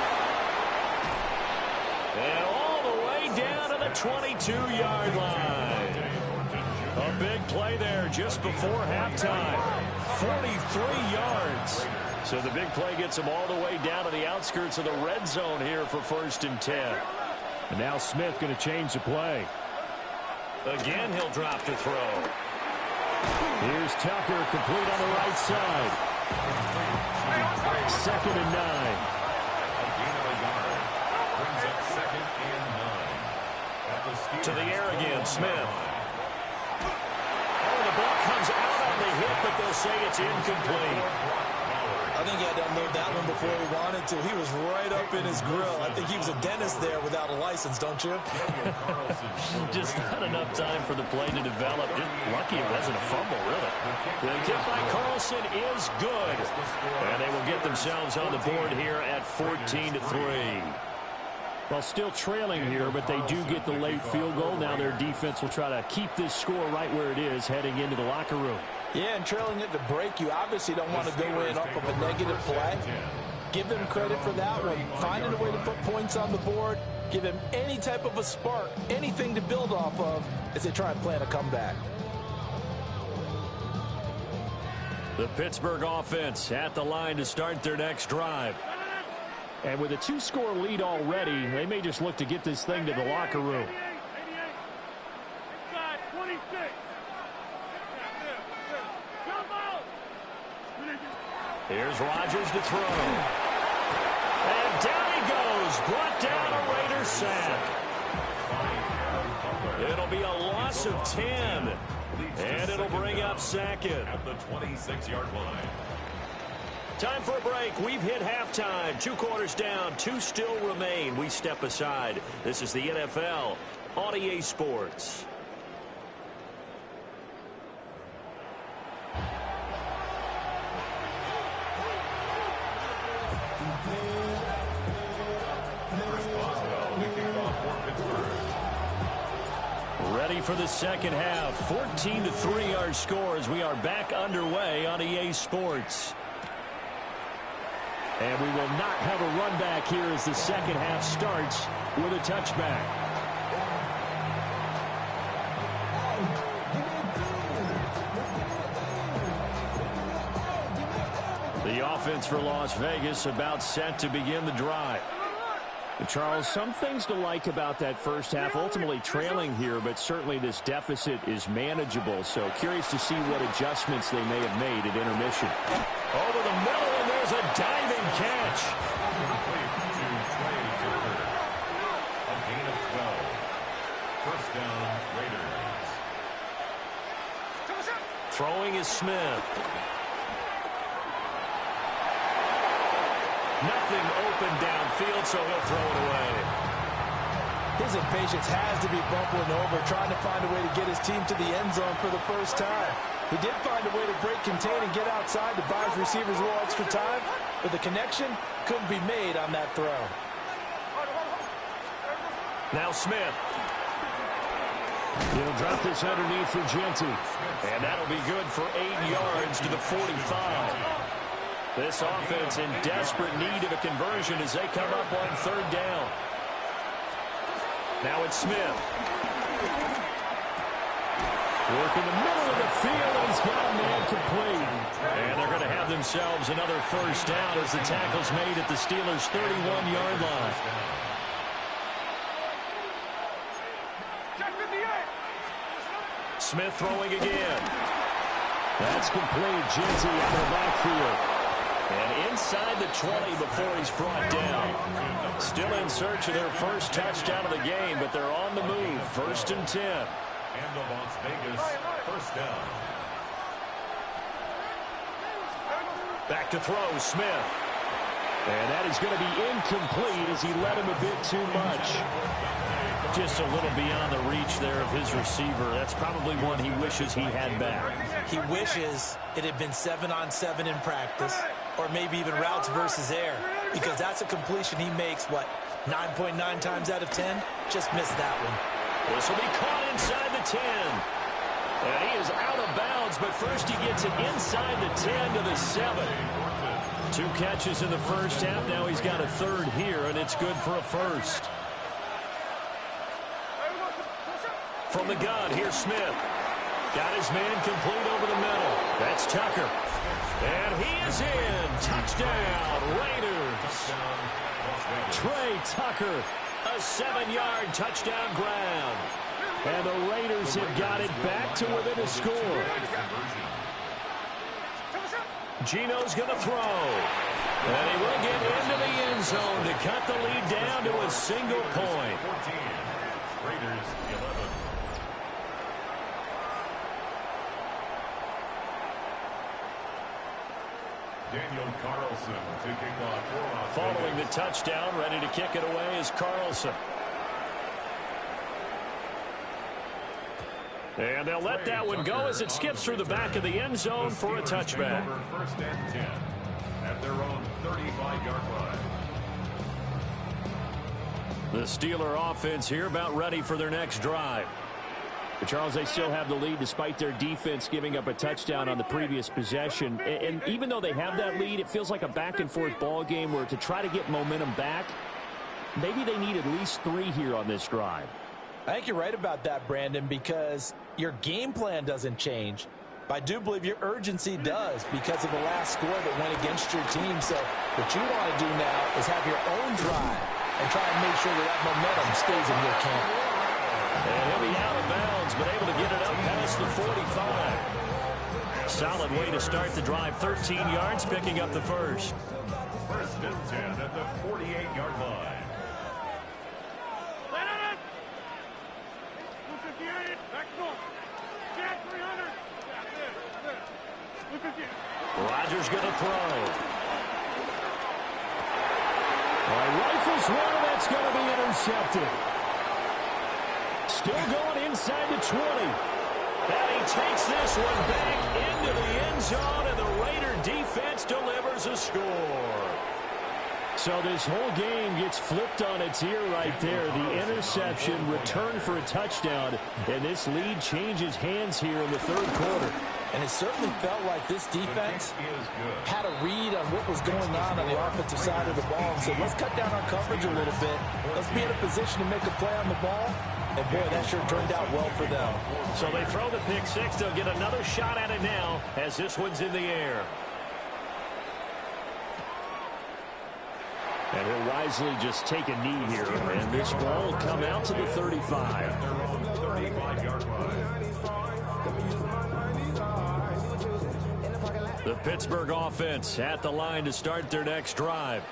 And all the way down to the 22-yard line. A big play there just before halftime. 43 yards. So the big play gets him all the way down to the outskirts of the red zone here for 1st and 10. And now Smith going to change the play. Again, he'll drop to throw. Here's Tucker, complete on the right side. 2nd and 9. To the air again, Smith. Oh, the ball comes out on the hit, but they'll say it's incomplete. I think he had to unload that one before he wanted to. He was right up in his grill. I think he was a dentist there without a license, don't you? Just not enough time for the play to develop. Just lucky it wasn't a fumble, really. The kick by Carlson is good. And they will get themselves on the board here at 14-3. Well, still trailing here, but they do get the late field goal. Now their defense will try to keep this score right where it is heading into the locker room. Yeah, and trailing at the break, you obviously don't want to go in off of a negative play. Give them credit for that one. Finding a way to put points on the board, give them any type of a spark, anything to build off of as they try and plan a comeback. The Pittsburgh offense at the line to start their next drive. And with a 2-score lead already, they may just look to get this thing to the locker room. Inside 26. Here's Rodgers to throw. And down he goes. Brought down a Raiders sack. It'll be a loss of 10. And it'll bring up second. At the 26-yard line. Time for a break. We've hit halftime. 2 quarters down. 2 still remain. We step aside. This is the NFL on EA Sports. Ready for the second half. 14-3 our score as we are back underway on EA Sports. And we will not have a run back here as the second half starts with a touchback. The offense for Las Vegas about set to begin the drive. And Charles, some things to like about that first half, ultimately trailing here, but certainly this deficit is manageable. So curious to see what adjustments they may have made at intermission. Over the middle, and there's a diving catch. A gain of 12. First down, Raiders. Throwing is Smith. Nothing open downfield, so he'll throw it away. His impatience has to be bubbling over, trying to find a way to get his team to the end zone for the first time. He did find a way to break contain and get outside to buy his receivers a little extra time, but the connection couldn't be made on that throw. Now Smith. He'll drop this underneath for Genty. And that'll be good for 8 yards to the 45. This offense in desperate need of a conversion as they come up on third down. Now it's Smith. Work in the middle of the field, and he's got a man complete. And they're going to have themselves another first down as the tackle's made at the Steelers' 31-yard line. Smith throwing again. That's complete. Genty out of the backfield. And inside the 20 before he's brought down. Still in search of their first touchdown of the game, but they're on the move. 1st and 10. And the Las Vegas first down. Back to throw, Smith. And that is going to be incomplete as he led him a bit too much. Just a little beyond the reach there of his receiver. That's probably one he wishes he had back. He wishes it had been 7-on-7 in practice, or maybe even routes versus air, because that's a completion he makes, 9.9 times out of 10? Just missed that one. This will be caught inside the 10. And he is out of bounds, but first he gets it inside the 10 to the 7. 2 catches in the first half. Now he's got a third here, and it's good for a first. From the gun, here's Smith. Got his man complete over the middle. That's Tucker. And he is in. Touchdown, Raiders. Trey Tucker, a 7-yard touchdown grab. And the Raiders have got it back to within a score. Gino's going to throw. And he will get into the end zone to cut the lead down to a single point. 14. Raiders 11. Daniel Carlson to kick off for Las Vegas. Following the touchdown, ready to kick it away is Carlson. And they'll let that one go as it skips through the back of the end zone for a touchback. 1st and 10 at their own 35-yard line. The Steeler offense here about ready for their next drive. But Charles, they still have the lead despite their defense giving up a touchdown on the previous possession. And even though they have that lead, it feels like a back-and-forth ball game where to try to get momentum back, maybe they need at least 3 here on this drive. I think you're right about that, Brandon, because your game plan doesn't change. But I do believe your urgency does because of the last score that went against your team. So what you want to do now is have your own drive and try and make sure that momentum stays in your camp. And he'll be out of bounds, but able to get it up past the 45. Solid way to start the drive. 13 yards, picking up the first. First and 10 at the 48-yard line. Rodgers going to throw. Rifles one, that's going to be intercepted. Still going inside the 20. And he takes this one back into the end zone, and the Raider defense delivers a score. So this whole game gets flipped on its ear right there. The interception, return for a touchdown, and this lead changes hands here in the third quarter. And it certainly felt like this defense had a read on what was going on the offensive side of the ball and said, let's cut down our coverage a little bit. Let's be in a position to make a play on the ball. And, boy, that sure turned out well for them. So they throw the pick six. They'll get another shot at it now as this one's in the air. And he'll wisely just take a knee here. And this ball will come out to the 35. They're on the 35-yard line. The Pittsburgh offense at the line to start their next drive.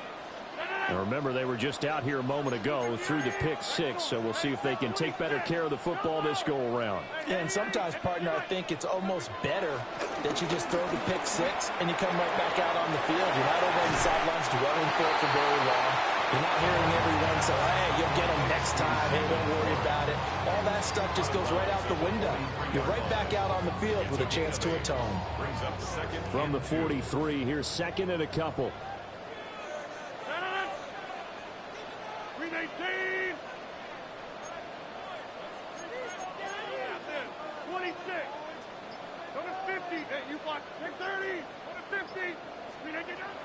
Now remember, they were just out here a moment ago through the pick six, so we'll see if they can take better care of the football this go-around. Yeah, and sometimes, partner, I think it's almost better that you just throw the pick six and you come right back out on the field. You're not over on the sidelines dwelling for it for very long. You're not hearing everyone say, hey, you'll get them next time. Hey, don't worry about it. All that stuff just goes right out the window. You're right back out on the field with a chance to atone. From the 43, here's second and a couple. 318. 26. Go to 50. Hey, you block. 30. Go to 50.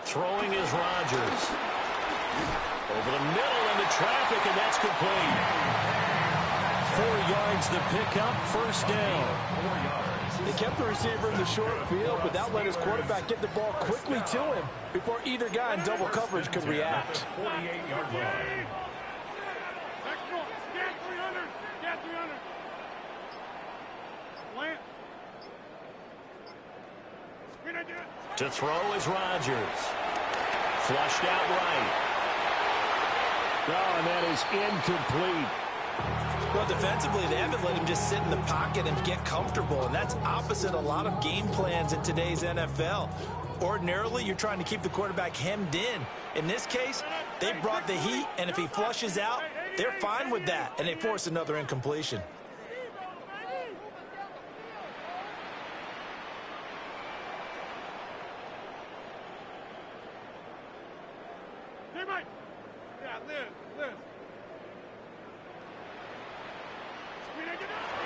Throwing is Rodgers. Over the middle into traffic, and that's complete. 4 yards the pickup, first down. They kept the receiver in the short field, but that let his quarterback get the ball quickly to him before either guy in double coverage could react. 48-yard line. Get 300. Get 300. Plant. To throw is Rodgers. Flushed out right. Oh, and that is incomplete. Well, defensively, they haven't let him just sit in the pocket and get comfortable, and that's opposite a lot of game plans in today's NFL. Ordinarily, you're trying to keep the quarterback hemmed in. In this case, they brought the heat, and if he flushes out, they're fine with that, and they force another incompletion.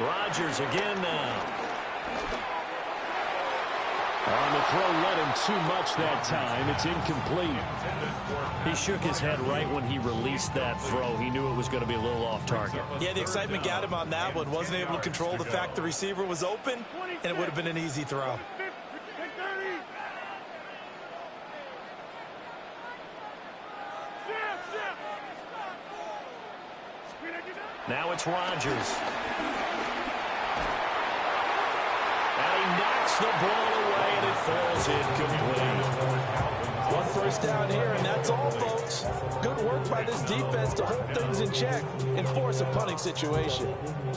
Rodgers again now. On the throw, let him too much that time. It's incomplete. He shook his head right when he released that throw. He knew it was going to be a little off target. Yeah, the excitement got him on that one. Wasn't able to control the fact the receiver was open, and it would have been an easy throw. Now it's Rodgers. And he knocks the ball away, and it falls incomplete. One first down here, and that's all, folks. Good work by this defense to hold things in check and force a punting situation.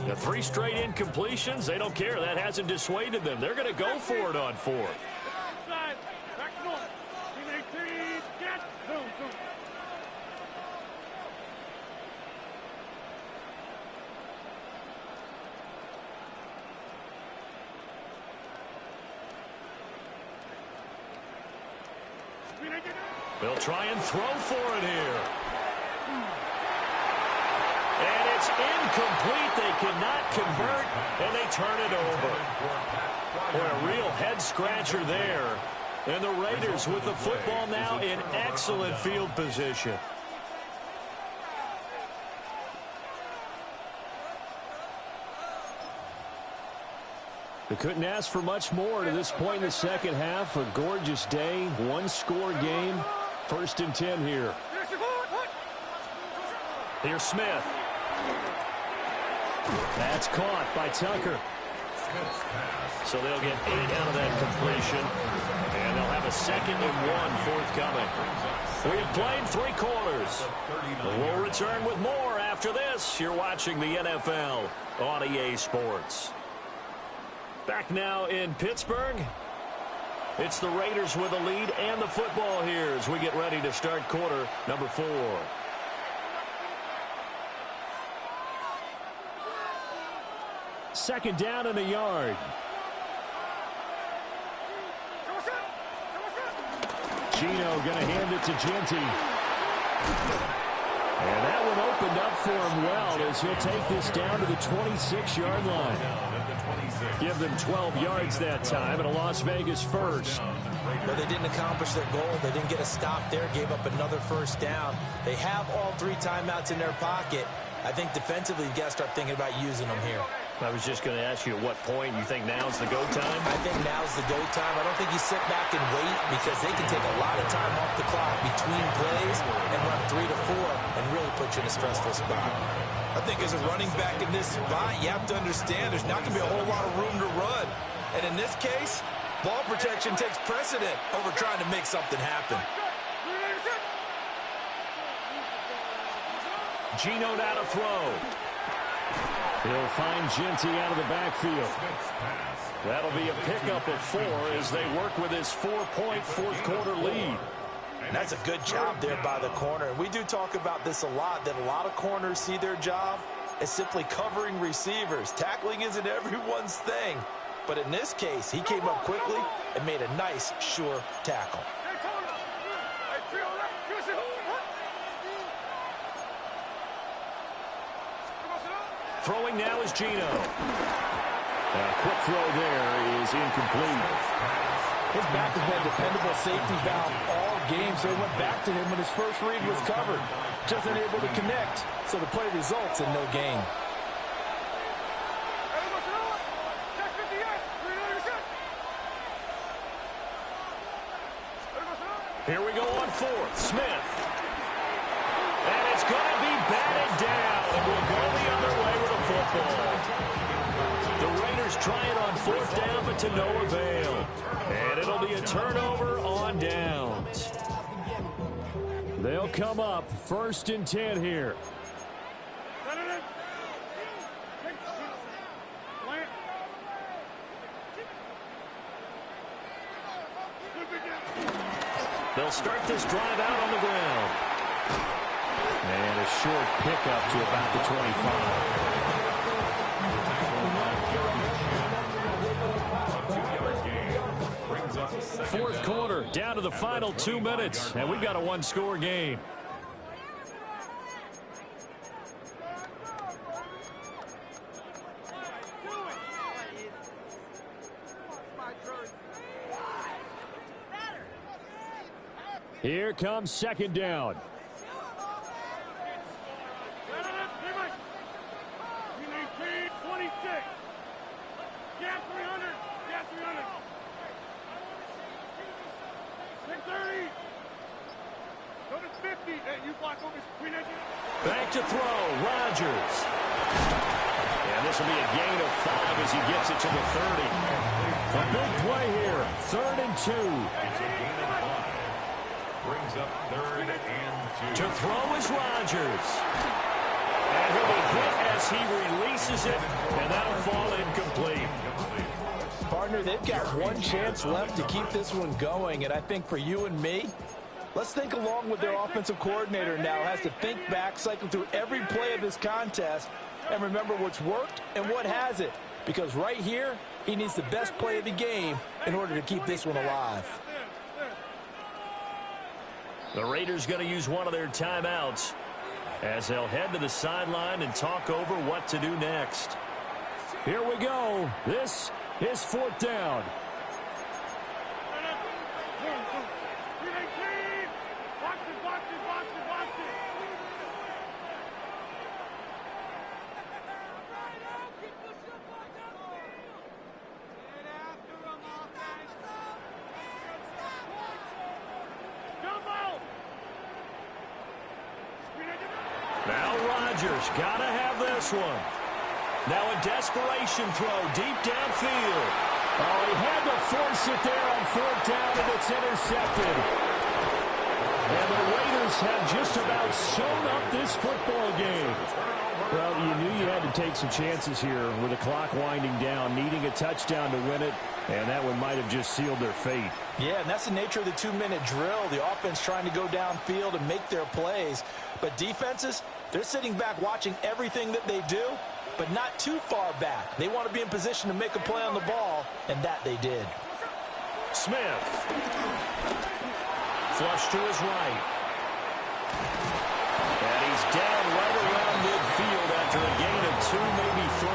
The 3 straight incompletions, they don't care. That hasn't dissuaded them. They're going to go for it on 4th. They'll try and throw for it here. It's incomplete. They cannot convert, and they turn it over. Boy, a real head-scratcher there. And the Raiders with the football now in excellent field position. They couldn't ask for much more to this point in the second half. A gorgeous day, one-score game. 1st and 10 here. Here's Smith. That's caught by Tucker. So they'll get 8 out of that completion. And they'll have a 2nd and 1 forthcoming. We've played 3 quarters. We'll return with more after this. You're watching the NFL on EA Sports. Back now in Pittsburgh. It's the Raiders with a lead and the football here as we get ready to start quarter number 4. Second down and a yard. Gino going to hand it to Genty. And that one opened up for him well as he'll take this down to the 26-yard line. Give them 12 yards that time and a Las Vegas first. But they didn't accomplish their goal. They didn't get a stop there, gave up another first down. They have all 3 timeouts in their pocket. I think defensively, you've got to start thinking about using them here. I was just going to ask you at what point you think now's the go time? I think now's the go time. I don't think you sit back and wait because they can take a lot of time off the clock between plays and run 3 to 4 and really put you in a stressful spot. I think as a running back in this spot, you have to understand there's not going to be a whole lot of room to run. And in this case, ball protection takes precedent over trying to make something happen. Gino now to throw. He'll find Genty out of the backfield. That'll be a pickup of 4 as they work with his 4-point fourth-quarter lead. And that's a good job there by the corner. And we do talk about this a lot, that a lot of corners see their job as simply covering receivers. Tackling isn't everyone's thing. But in this case, he came up quickly and made a nice, sure tackle. Throwing now is Gino. A quick throw there is incomplete. His back has been a dependable safety valve all game, so he went back to him when his first read was covered. Just unable to connect, so the play results in no gain. Here we go on 4th. Smith. And it's going to be batted down. And we'll go the other way with a football. The Raiders try it on 4th down, but to no avail. And it'll be a turnover on downs. They'll come up 1st and 10 here. They'll start this drive out on the ground. And a short pickup to about the 25. 4th quarter, down to the final 2 minutes, and we've got a one-score game. Here comes 2nd down. Back to throw, Rodgers. And this will be a gain of 5 as he gets it to the 30. A big play here, 3rd and 2. It's a gain of 5. Brings up 3rd and 2. To throw is Rodgers. And he'll be hit as he releases it, and that'll fall incomplete. Partner, they've got one chance left to keep this one going, and I think for you and me, let's think along with their offensive coordinator now. Has to think back, cycle through every play of this contest, and remember what's worked and what hasn't. Because right here, he needs the best play of the game in order to keep this one alive. The Raiders going to use one of their timeouts. as they'll head to the sideline and talk over what to do next. Here we go. This is 4th down. Now Rodgers got to have this one. Now a desperation throw deep downfield. Oh, he had to force it there on 4th down, and it's intercepted. And the Raiders have just about sewn up this football game. Well, you knew you had to take some chances here with the clock winding down, needing a touchdown to win it, and that one might have just sealed their fate. Yeah, and that's the nature of the 2-minute drill. The offense trying to go downfield and make their plays. But defenses, they're sitting back watching everything that they do, but not too far back. They want to be in position to make a play on the ball, and that they did. Smith. Flush to his right. And he's down right around midfield after a gain of 2, maybe 3.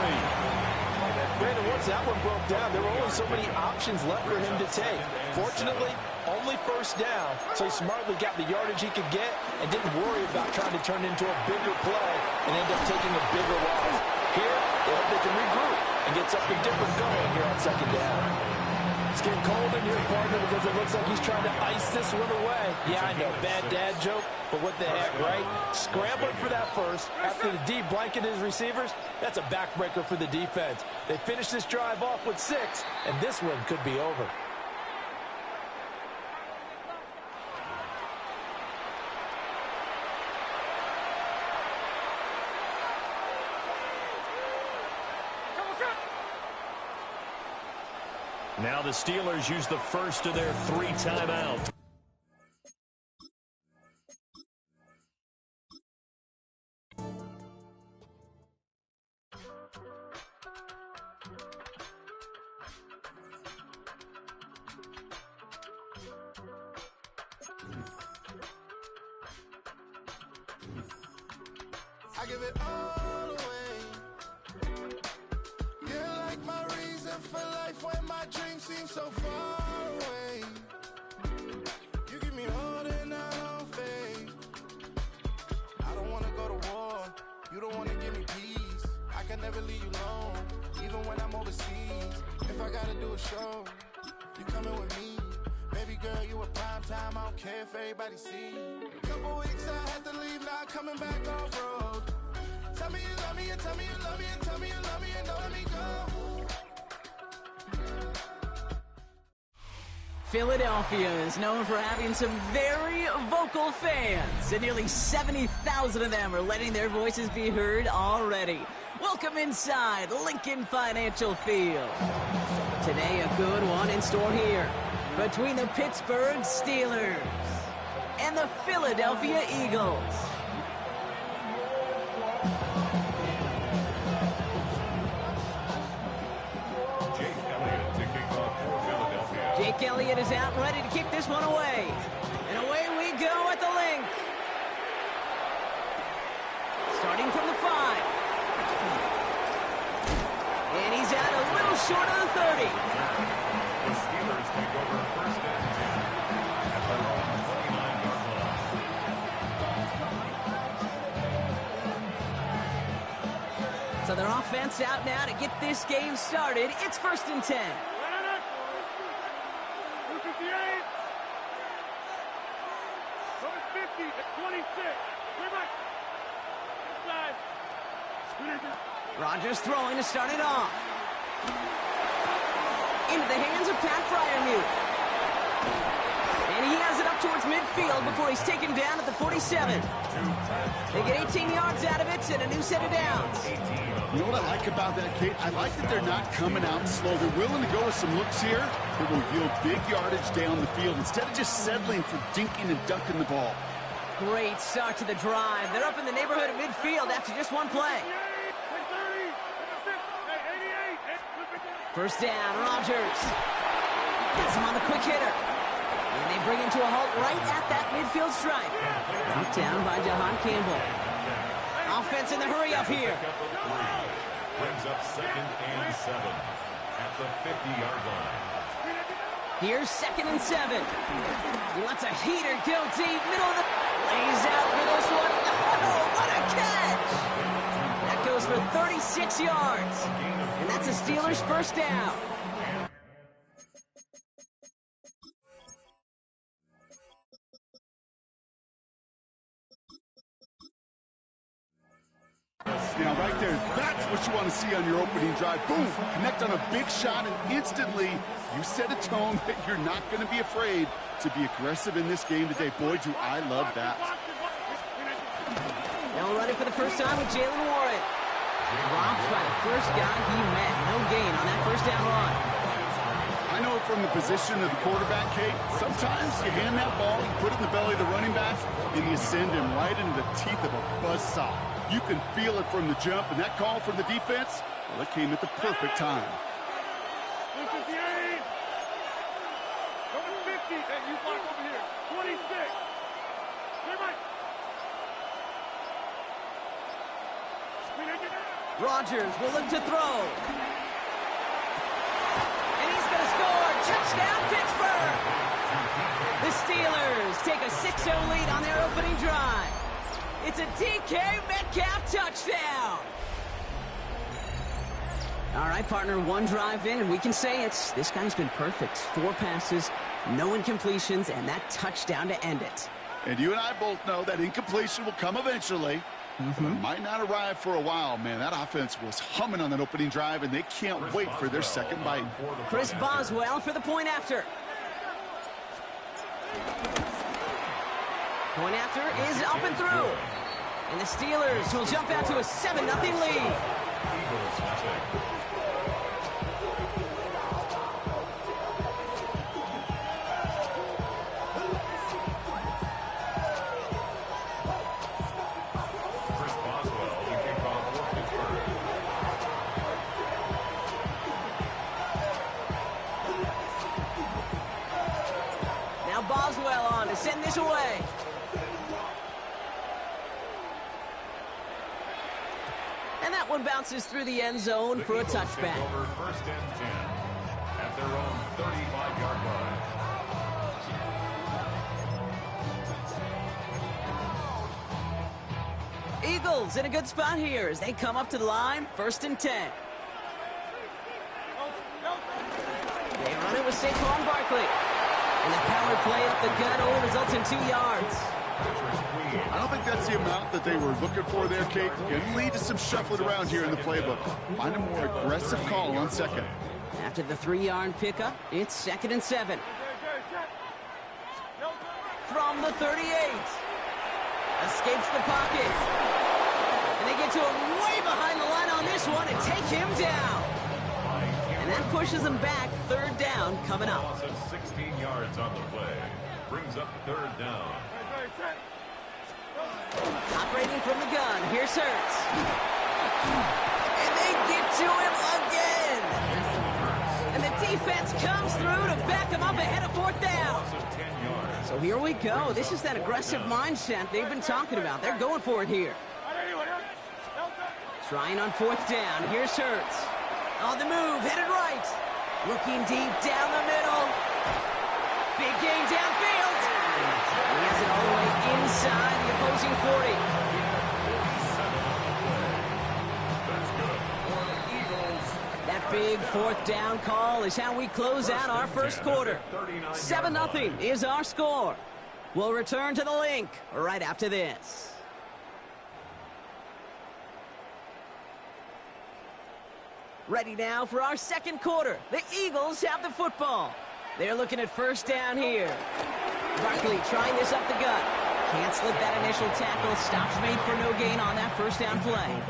Brandon, once that one broke down, there were only so many options left for him to take. Fortunately, only 1st down, so he smartly got the yardage he could get and didn't worry about trying to turn into a bigger play and end up taking a bigger loss. Here, they hope they can regroup and get something different going here on 2nd down. It's getting cold in here, partner, because it looks like he's trying to ice this one away. Yeah, I know, bad dad joke, but what the heck, right? Scrambling for that first after the D blanketed his receivers, that's a backbreaker for the defense. They finished this drive off with 6, and this one could be over. Now the Steelers use the first of their 3 timeouts. I give it all away. You're like my reason for life when my dreams seem so far away. You give me all that I don't fade. I don't wanna go to war. You don't wanna give me peace. I can never leave you alone, even when I'm overseas. If I gotta do a show, you coming with me. Baby girl, you a prime time. I don't care if everybody see. Couple weeks I had to leave, now coming back off road. Tell me you love me, and tell me you love me, and tell me you love me, and don't let me go. Philadelphia is known for having some very vocal fans, and nearly 70,000 of them are letting their voices be heard already. Welcome inside Lincoln Financial Field. Today, a good one in store here between the Pittsburgh Steelers and the Philadelphia Eagles. Jake Elliott is out and ready to kick this one away. And away we go at the link. Starting from the 5. And he's out a little short of the 30. The Steelers take over 1st and 10 at their own 29-yard line. So their offense out now to get this game started. It's 1st and 10. 50 at 26. Way back. Inside. Rodgers throwing to start it off. Into the hands of Pat Freiermuth. And he has it up towards midfield before he's taken down at the 47. They get 18 yards out of it and a new set of downs. You know what I like about that, Kate? I like that they're not coming out slow. They're willing to go with some looks here that will yield big yardage down the field instead of just settling for dinking and dunking the ball. Great start to the drive. They're up in the neighborhood of midfield after just one play. First down, Rodgers. Gets him on the quick hitter. And they bring him to a halt right at that midfield stripe. Knocked down by Jahan Campbell. defense in the hurry up here. Brings up 2nd and 7 at the 50-yard line. Here's 2nd and 7. He lets a heater go deep, middle of the... Lays out for this one. Oh, what a catch! That goes for 36 yards. And that's a Steelers first down. Now, right there, that's what you want to see on your opening drive. Boom! Connect on a big shot, and instantly you set a tone that you're not going to be afraid to be aggressive in this game today. Boy, do I love that. Now running for the first time with Jalen Warren. Dropped by the first guy he met. No gain on that first down run. I know it from the position of the quarterback, Kate. Sometimes you hand that ball, you put it in the belly of the running back, and you send him right into the teeth of a buzzsaw. You can feel it from the jump, and that call from the defense, well, it came at the perfect time. This is the 8. Number 50, and you block over here. 26. Stay right. Rodgers will look to throw. And he's going to score. Touchdown, Pittsburgh. The Steelers take a 6-0 lead on their opening drive. It's a DK Metcalf touchdown. All right, partner, one drive in, and we can say this guy's been perfect. 4 passes, no incompletions, and that touchdown to end it. And you and I both know that incompletion will come eventually. But it might not arrive for a while, man. That offense was humming on that opening drive, and they can't wait for their second bite. Chris Boswell for the point after. Point after is up and through. And the Steelers will jump out to a 7-0 lead. Chris Boswell, the kickoff for Pittsburgh. Now Boswell on to send this away. And that one bounces through the end zone for a touchback. Over 1st and 10 at their own 35-yard line. Eagles in a good spot here as they come up to the line, 1st and 10. They run it with Saquon Barkley. And the power play up the gut only results in 2 yards. I don't think that's the amount that they were looking for there, Kate. Can lead to some shuffling around here in the playbook. Find a more aggressive call on second. After the 3-yard pickup, it's 2nd and 7. From the 38. Escapes the pocket. And they get to him way behind the line on this one and take him down. And that pushes them back. 3rd down coming up. Loss of 16 yards on the play. Brings up 3rd down. Operating from the gun. Here's Hurts. And they get to him again. And the defense comes through to back him up ahead of 4th down. So here we go. This is that aggressive mindset they've been talking about. They're going for it here. Trying on 4th down. Here's Hurts. On the move, headed right. Looking deep down the middle. Big game downfield. And he has it all the way inside the opposing 40. That big 4th down call is how we close out our first quarter. 7-0 is our score. We'll return to the link right after this. Ready now for our second quarter. The Eagles have the football. They're looking at 1st down here. Barkley trying this up the gut. Can't slip that initial tackle. Stops made for no gain on that 1st down play.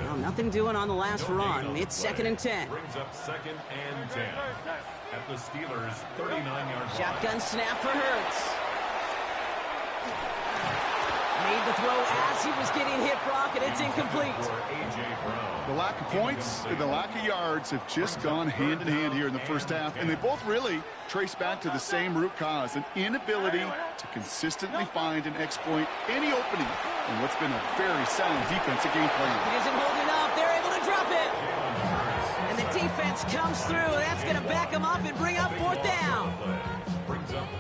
Well, nothing doing on the last run. It's 2nd and 10. Brings up 2nd and 10 at the Steelers' 39-yard line. Shotgun snap for Hurts. Made the throw as he was getting hit, Brock, and it's incomplete. The lack of points and the lack of yards have just gone hand in hand here in the first half, and they both really trace back to the same root cause, an inability to consistently find and exploit any opening in what's been a very sound defensive game plan. It isn't holding up. They're able to drop it. And the defense comes through. That's going to back him up and bring up fourth down.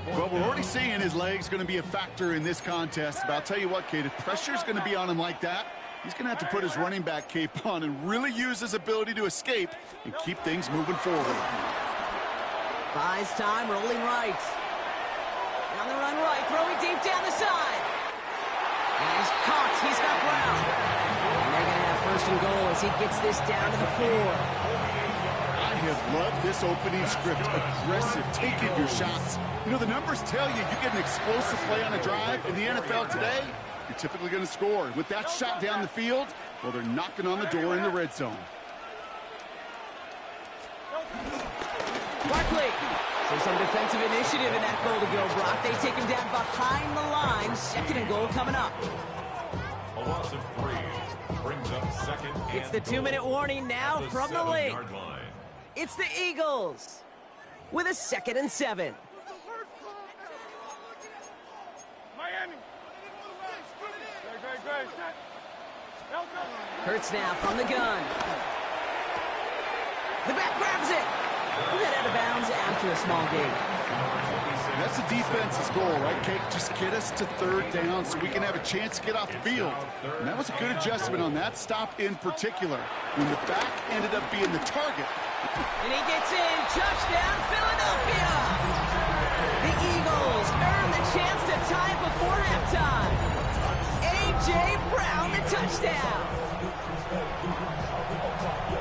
Well, we're already seeing his legs going to be a factor in this contest. But I'll tell you what, Kate, if pressure's going to be on him like that, he's going to have to put his running back cape on and really use his ability to escape and keep things moving forward. Buys time, rolling right. On the run right, throwing deep down the side. And he's caught. He's got Brown. And they're going to have first and goal as he gets this down to the 4. I have loved this opening script. Aggressive, taking your shots. You know, the numbers tell you get an explosive play on a drive. In the NFL today, you're typically going to score. With that shot down the field, well, they're knocking on the door in the red zone. Barkley. So some defensive initiative in that goal to go, Brock. They take him down behind the line. Second and goal coming up. A loss of 3 brings up second. It's the 2-minute warning now from the league. It's the Eagles with a 2nd and 7. Miami. Hurts now from the gun. The back grabs it. Head out of bounds after a small gain. That's the defense's goal, right, Kate? Just get us to third down so we can have a chance to get off the field. And that was a good adjustment on that stop in particular, when the back ended up being the target. And he gets in. Touchdown, Philadelphia! The Eagles earn the chance to tie it before halftime. A.J. Brown, the touchdown.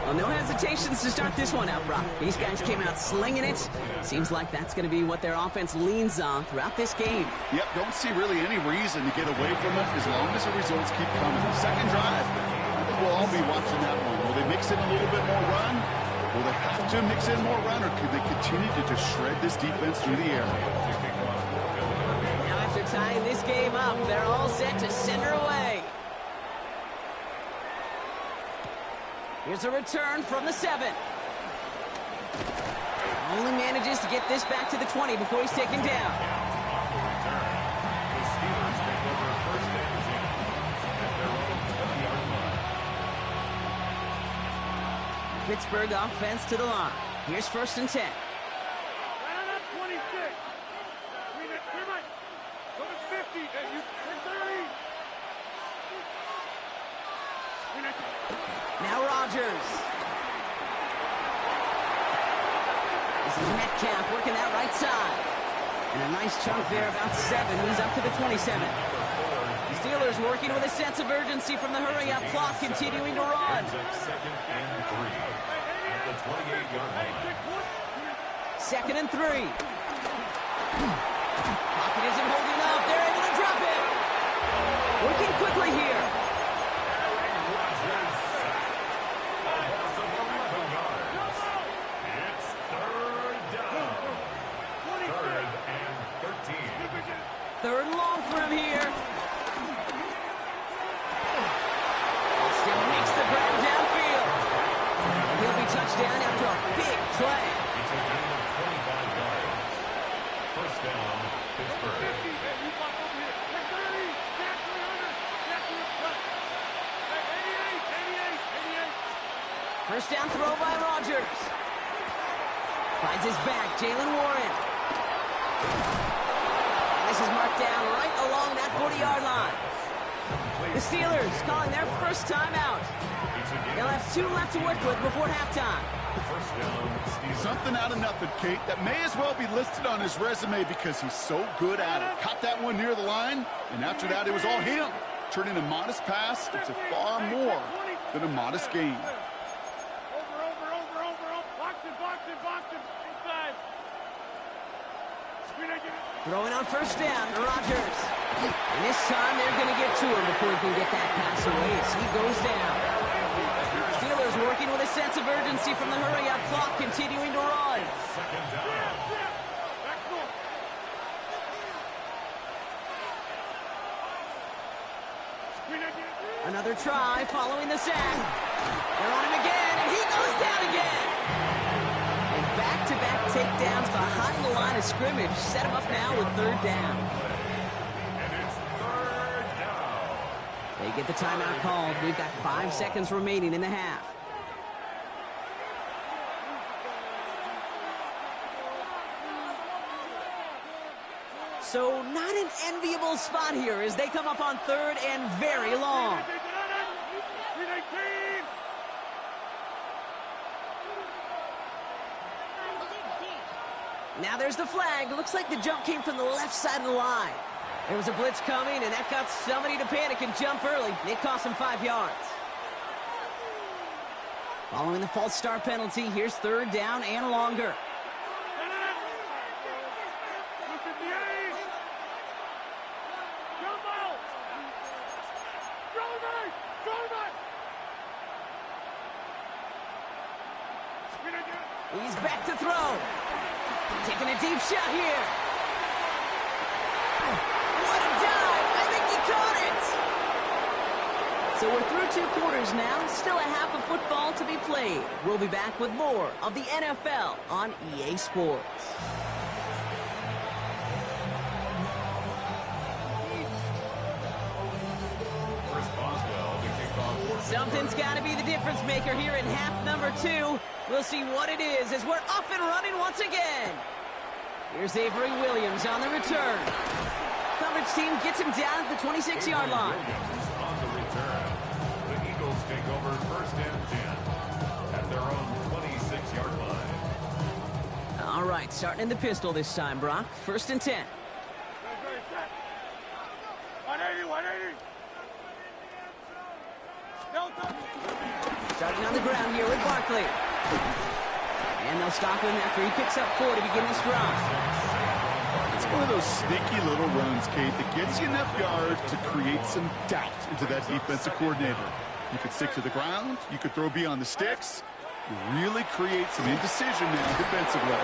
Well, no hesitations to start this one out, Brock. These guys came out slinging it. Seems like that's going to be what their offense leans on throughout this game. Yep, don't see really any reason to get away from it as long as the results keep coming. Second drive, I think we'll all be watching that one. Will they mix in a little bit more run? Will they have to mix in more run, or could they continue to just shred this defense through the air? Now after tying this game up, they're all set to center away. Here's a return from the 7. Only manages to get this back to the 20 before he's taken down. Pittsburgh offense to the line. Here's 1st and 10. Right on that 26. You're right. Go to 50. And you 30. Now Rodgers. This is Metcalf working that right side. And a nice chunk there, about 7. He's up to the 27. The Steelers working with a sense of urgency from the hurry-up clock, continuing to run. Second and 3 at the 28-yard line. 2nd and 3. Pocket isn't holding up. They're able to drop it. Working quickly here. It's 3rd down. 3rd and 13. 3rd and long for him here. Austin makes the grab downfield. And he'll be touched down after a big play. It's a gain of 25 yards. 1st down, Pittsburgh. First down throw by Rodgers. Finds his back, Jalen Warren. And this is marked down right along that 40-yard line. The Steelers calling their first timeout. They'll have 2 left to work with before halftime. Something out of nothing, Kate, that may as well be listed on his resume because he's so good at it. Caught that one near the line, and after that, it was all him. Turning a modest pass into far more than a modest gain. Throwing on first down, Rodgers. And this time they're going to get to him before he can get that pass away as he goes down. Steelers working with a sense of urgency from the hurry-up clock, continuing to run. 2nd down. Another try following the sack. They're on him again, and he goes down again. And back-to-back takedowns behind the line of scrimmage set him up now with third down. And it's third down. They get the timeout called. We've got 5 seconds remaining in the half. So not an enviable spot here as they come up on third and very long. Now there's the flag. Looks like the jump came from the left side of the line. There was a blitz coming, and that got somebody to panic and jump early. It cost them 5 yards. Following the false start penalty, here's third down and longer. He's back to throw. Taking a deep shot here. What a dive! I think he caught it! So we're through 2 quarters now. Still a half of football to be played. We'll be back with more of the NFL on EA Sports. Something's got to be the difference maker here in half number 2. We'll see what it is as we're off and running once again. Here's Avery Williams on the return. Coverage team gets him down at the 26-yard line. On the return, the Eagles take over first and 10 at their own 26-yard line. All right, starting in the pistol this time, Brock. First and 10. 180. Starting on the ground here with Barkley. And they'll stop him after he picks up 4 to begin this drive. It's one of those sneaky little runs, Kate, that gets you enough yards to create some doubt into that defensive coordinator. You could stick to the ground. You could throw beyond the sticks. You really create some indecision now defensively.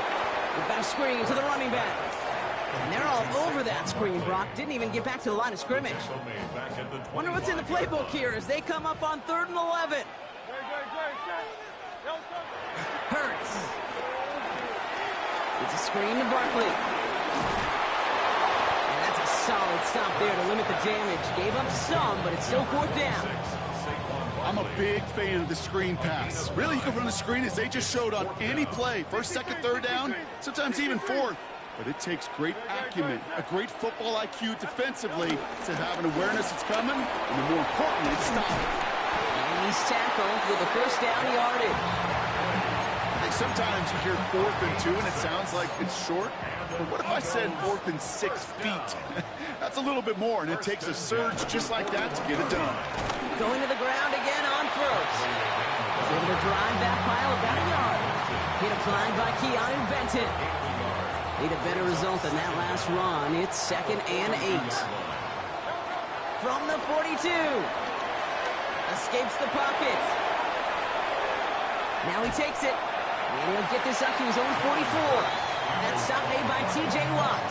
We've got a screen to the running back. And they're all over that screen, Brock. Didn't even get back to the line of scrimmage. Wonder what's in the playbook here as they come up on 3rd and 11. Hurts. It's a screen to Barkley. And that's a solid stop there to limit the damage. Gave up some, but it's still 4th down. I'm a big fan of the screen pass. Really, you can run a screen as they just showed on any play. 1st, 2nd, 3rd down, sometimes even 4th. But it takes great acumen, a great football IQ defensively to have an awareness it's coming, and more importantly, stop it. And he's tackled with a first down yardage. I think sometimes you hear 4th and 2, and it sounds like it's short. But what if I said 4th and 6 feet? That's a little bit more, and it takes a surge just like that to get it done. Going to the ground again on first. He's able to drive that pile about a yard. Hit applied by Keanu Benton. Need a better result than that last run. It's 2nd and 8. From the 42. Escapes the pocket. Now he takes it. And he'll get this up to his own 44. That stop made by T.J. Watt.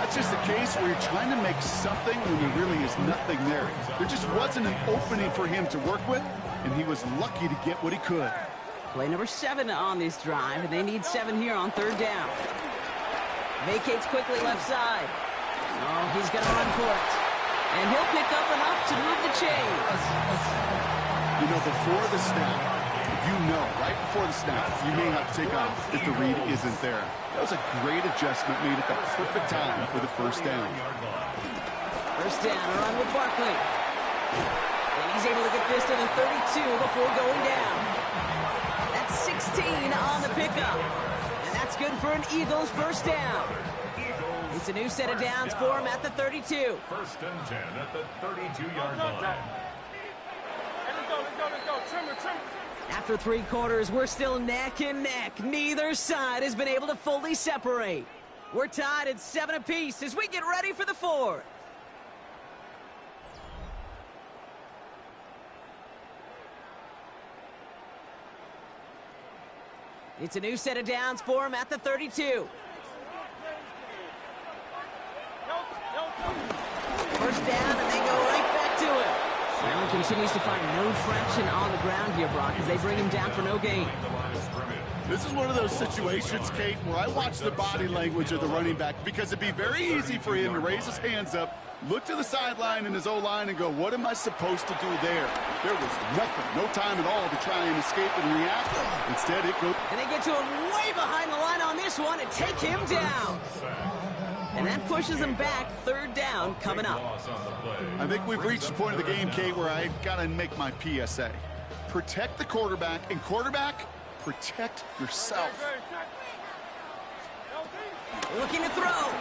That's just the case where you're trying to make something when there really is nothing there. There just wasn't an opening for him to work with, and he was lucky to get what he could. Play number 7 on this drive, and they need 7 here on 3rd down. Vacates quickly left side. Oh, he's going to run for it. And he'll pick up enough to move the chains. You know, before the snap, right before the snap, you may have to take off if the read isn't there. That was a great adjustment made at the perfect time for the first down. First down, a run with Barkley. And he's able to get this to the 32 before going down. 16 on the pickup. And that's good for an Eagles first down. It's a new set of downs for him at the 32. 1st and 10 at the 32-yard line. Let's go. Trim. After 3 quarters, we're still neck and neck. Neither side has been able to fully separate. We're tied at 7 apiece as we get ready for the 4th. It's a new set of downs for him at the 32. First down, and they go right back to it. Allen continues to find no traction on the ground here, Brock, as they bring him down for no gain. This is one of those situations, Kate, where I watch the body language of the running back because it'd be very easy for him to raise his hands up, look to the sideline in his O-line and go, what am I supposed to do there? There was nothing, no time at all to try and escape and react. Instead, it goes. And they get to him way behind the line on this one and take him down. And that pushes him back. Third down coming up. I think we've reached the point of the game, Kate, where I got to make my PSA. Protect the quarterback, and quarterback, protect yourself. Looking to throw.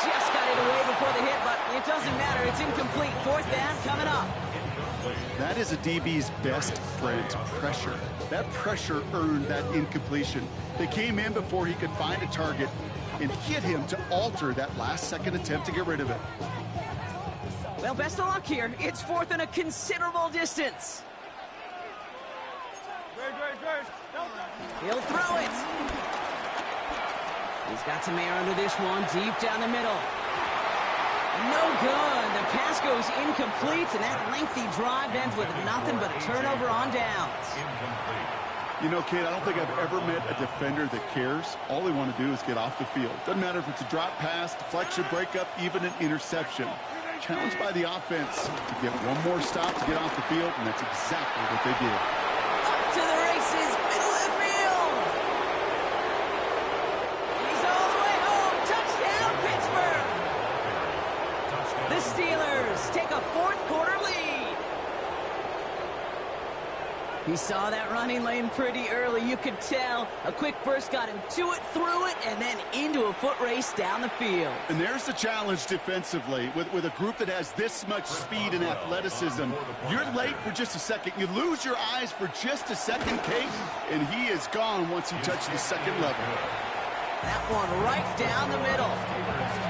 Just got it away before the hit, but it doesn't matter. It's incomplete. Fourth down coming up. That is a DB's best friend, pressure. That pressure earned that incompletion. They came in before he could find a target and hit him to alter that last-second attempt to get rid of it. Well, best of luck here. It's fourth and a considerable distance. He'll throw it. He's got some air under this one, deep down the middle. No good. The pass goes incomplete, and that lengthy drive ends with nothing but a turnover on downs. You know, Kate, I don't think I've ever met a defender that cares. All they want to do is get off the field. Doesn't matter if it's a drop pass, deflection, breakup, even an interception. Challenged by the offense to get one more stop to get off the field, and that's exactly what they did. Up to the races, middle of the field. He's all the way home. Touchdown, Pittsburgh. The Steelers take a fourth-quarter lead. He saw that running lane pretty early. You could tell. A quick burst got him to it, through it, and then into a foot race down the field. And there's the challenge defensively. With a group that has this much speed and athleticism, you're late for just a second. You lose your eyes for just a second, Kate, and he is gone once you touch the second level. That one right down the middle.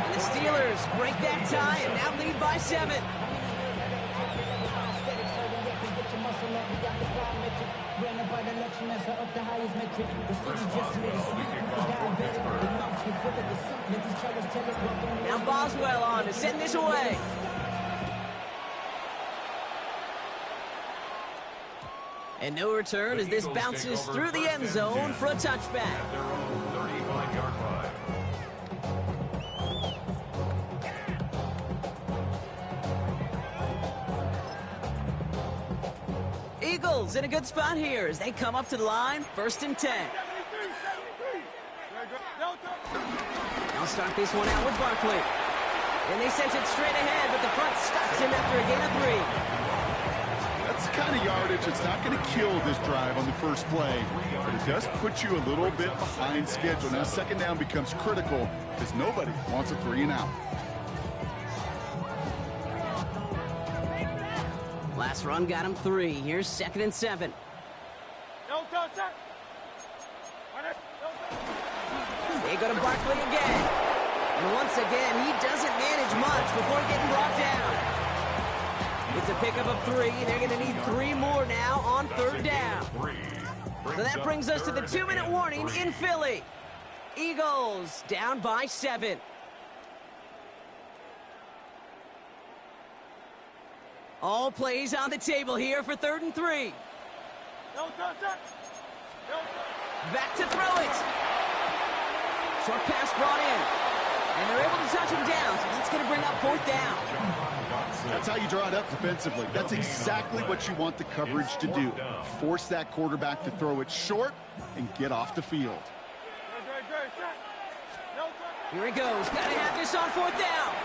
And the Steelers break that tie and now lead by 7. Now Boswell on to send this away. And no return as this bounces through the end zone for a touchback. Eagles in a good spot here as they come up to the line, 1st and 10. They'll start this one out with Barkley. And they sent it straight ahead, but the front stops him after a gain of 3. That's the kind of yardage that's not going to kill this drive on the first play, but it does put you a little bit behind schedule. Now second down becomes critical because nobody wants a 3-and-out. Last run got him 3. Here's 2nd and 7. They go to Barkley again. And once again, he doesn't manage much before getting brought down. It's a pickup of 3. They're going to need 3 more now on 3rd down. So that brings us to the 2-minute warning in Philly. Eagles down by 7. All plays on the table here for 3rd and 3. Back to throw it. Short pass brought in. And they're able to touch him down, so that's going to bring up 4th down. That's how you draw it up defensively. That's exactly what you want the coverage to do. Force that quarterback to throw it short and get off the field. Here he goes. Got to have this on 4th down.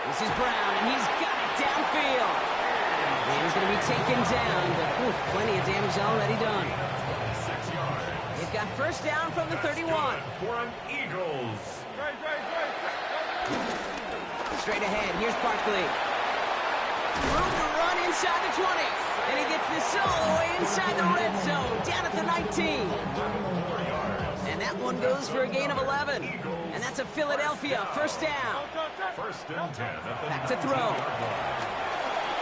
This is Brown, and he's got it downfield. And he's going to be taken down, but plenty of damage already done. They've got 1st down from the 31. For an Eagles. Straight ahead, here's Barkley. Room to run inside the 20. And he gets this all the way inside the red zone, down at the 19. And that one goes for a gain of 11. And that's a Philadelphia 1st down. 1st and 10. Back to throw.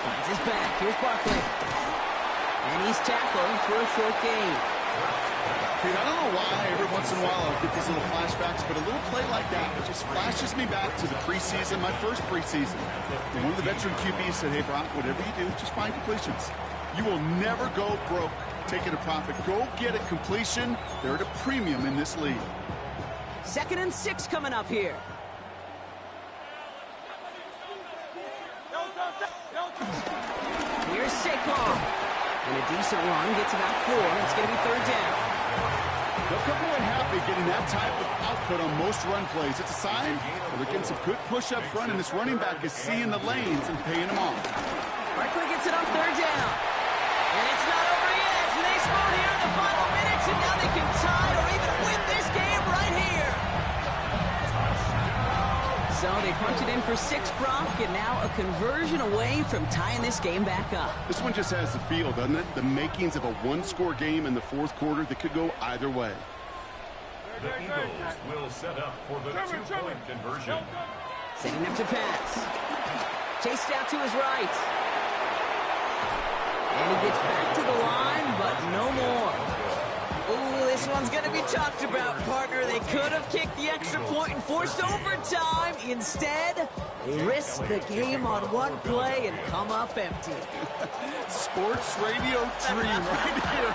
Finds his back. Here's Barkley. And he's tackled for a short gain. Dude, I don't know why every once in a while I'll get these little flashbacks, but a little play like that, it just flashes me back to the preseason, my first preseason. And one of the veteran QBs said, hey, Brock, whatever you do, just find completions. You will never go broke taking a profit. Go get a completion. They're at a premium in this league. 2nd and 6 coming up here. Here's Saquon. And a decent run, gets about 4. It's going to be 3rd down. They'll come away happy getting that type of output on most run plays. It's a sign that they're getting some good push up front, and this running back is seeing the lanes and paying them off. Barkley gets it on 3rd down. And it's not over yet. They score here in the final minutes, and now they can tie or even win this game right here. So they punch it in for 6, Brock, and now a conversion away from tying this game back up. This one just has the feel, doesn't it? The makings of a one-score game in the 4th quarter that could go either way. The Eagles will set up for the 2-point conversion. Setting up to pass. Chased out to his right. And he gets back to the line, but no more. Ooh, this one's going to be talked about, partner. They could have kicked the extra point and forced overtime. Instead, they risked the game on one play and come up empty. Sports radio dream right here.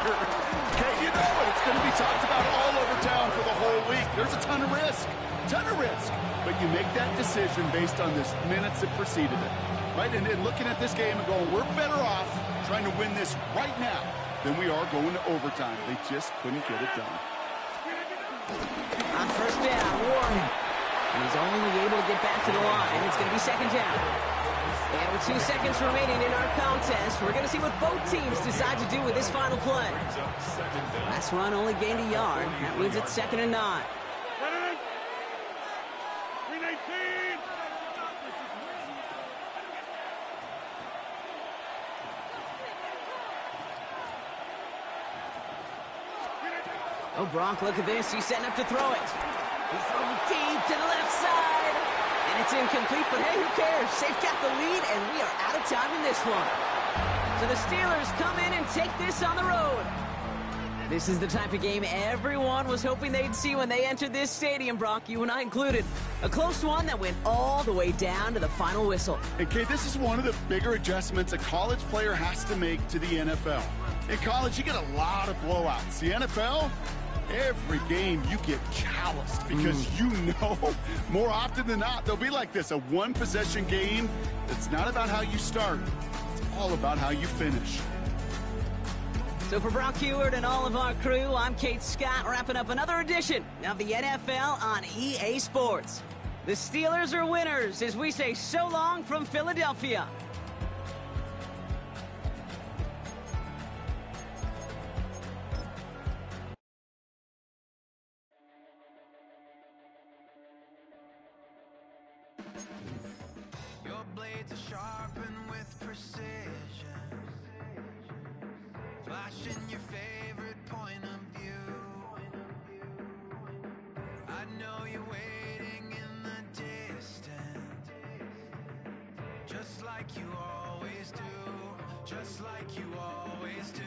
Okay, you know it. It's going to be talked about all over town for the whole week. There's a ton of risk. But you make that decision based on the minutes that preceded it. Right? And looking at this game and going, we're better off trying to win this right now than we are going to overtime. They just couldn't get it done. On 1st down, Warren. And he's only able to get back to the line. It's going to be 2nd down. And with 2 seconds remaining in our contest, we're going to see what both teams decide to do with this final play. Last run only gained a yard. That means it's 2nd and 9. Oh, Brock, look at this. He's setting up to throw it. He's throwing deep to the left side. And it's incomplete, but hey, who cares? They've got the lead, and we are out of time in this one. So the Steelers come in and take this on the road. This is the type of game everyone was hoping they'd see when they entered this stadium, Brock, you and I included. A close one that went all the way down to the final whistle. And, Kate, this is one of the bigger adjustments a college player has to make to the NFL. In college, you get a lot of blowouts. The NFL, every game you get calloused because you know more often than not they'll be like this, a one-possession game that's not about how you start. It's all about how you finish. So for Brock Heward and all of our crew, I'm Kate Scott, wrapping up another edition of the NFL on EA Sports. The Steelers are winners as we say so long from Philadelphia. Your blades are sharpened with precision, flashing your favorite point of view. I know you're waiting in the distance, just like you always do, just like you always do.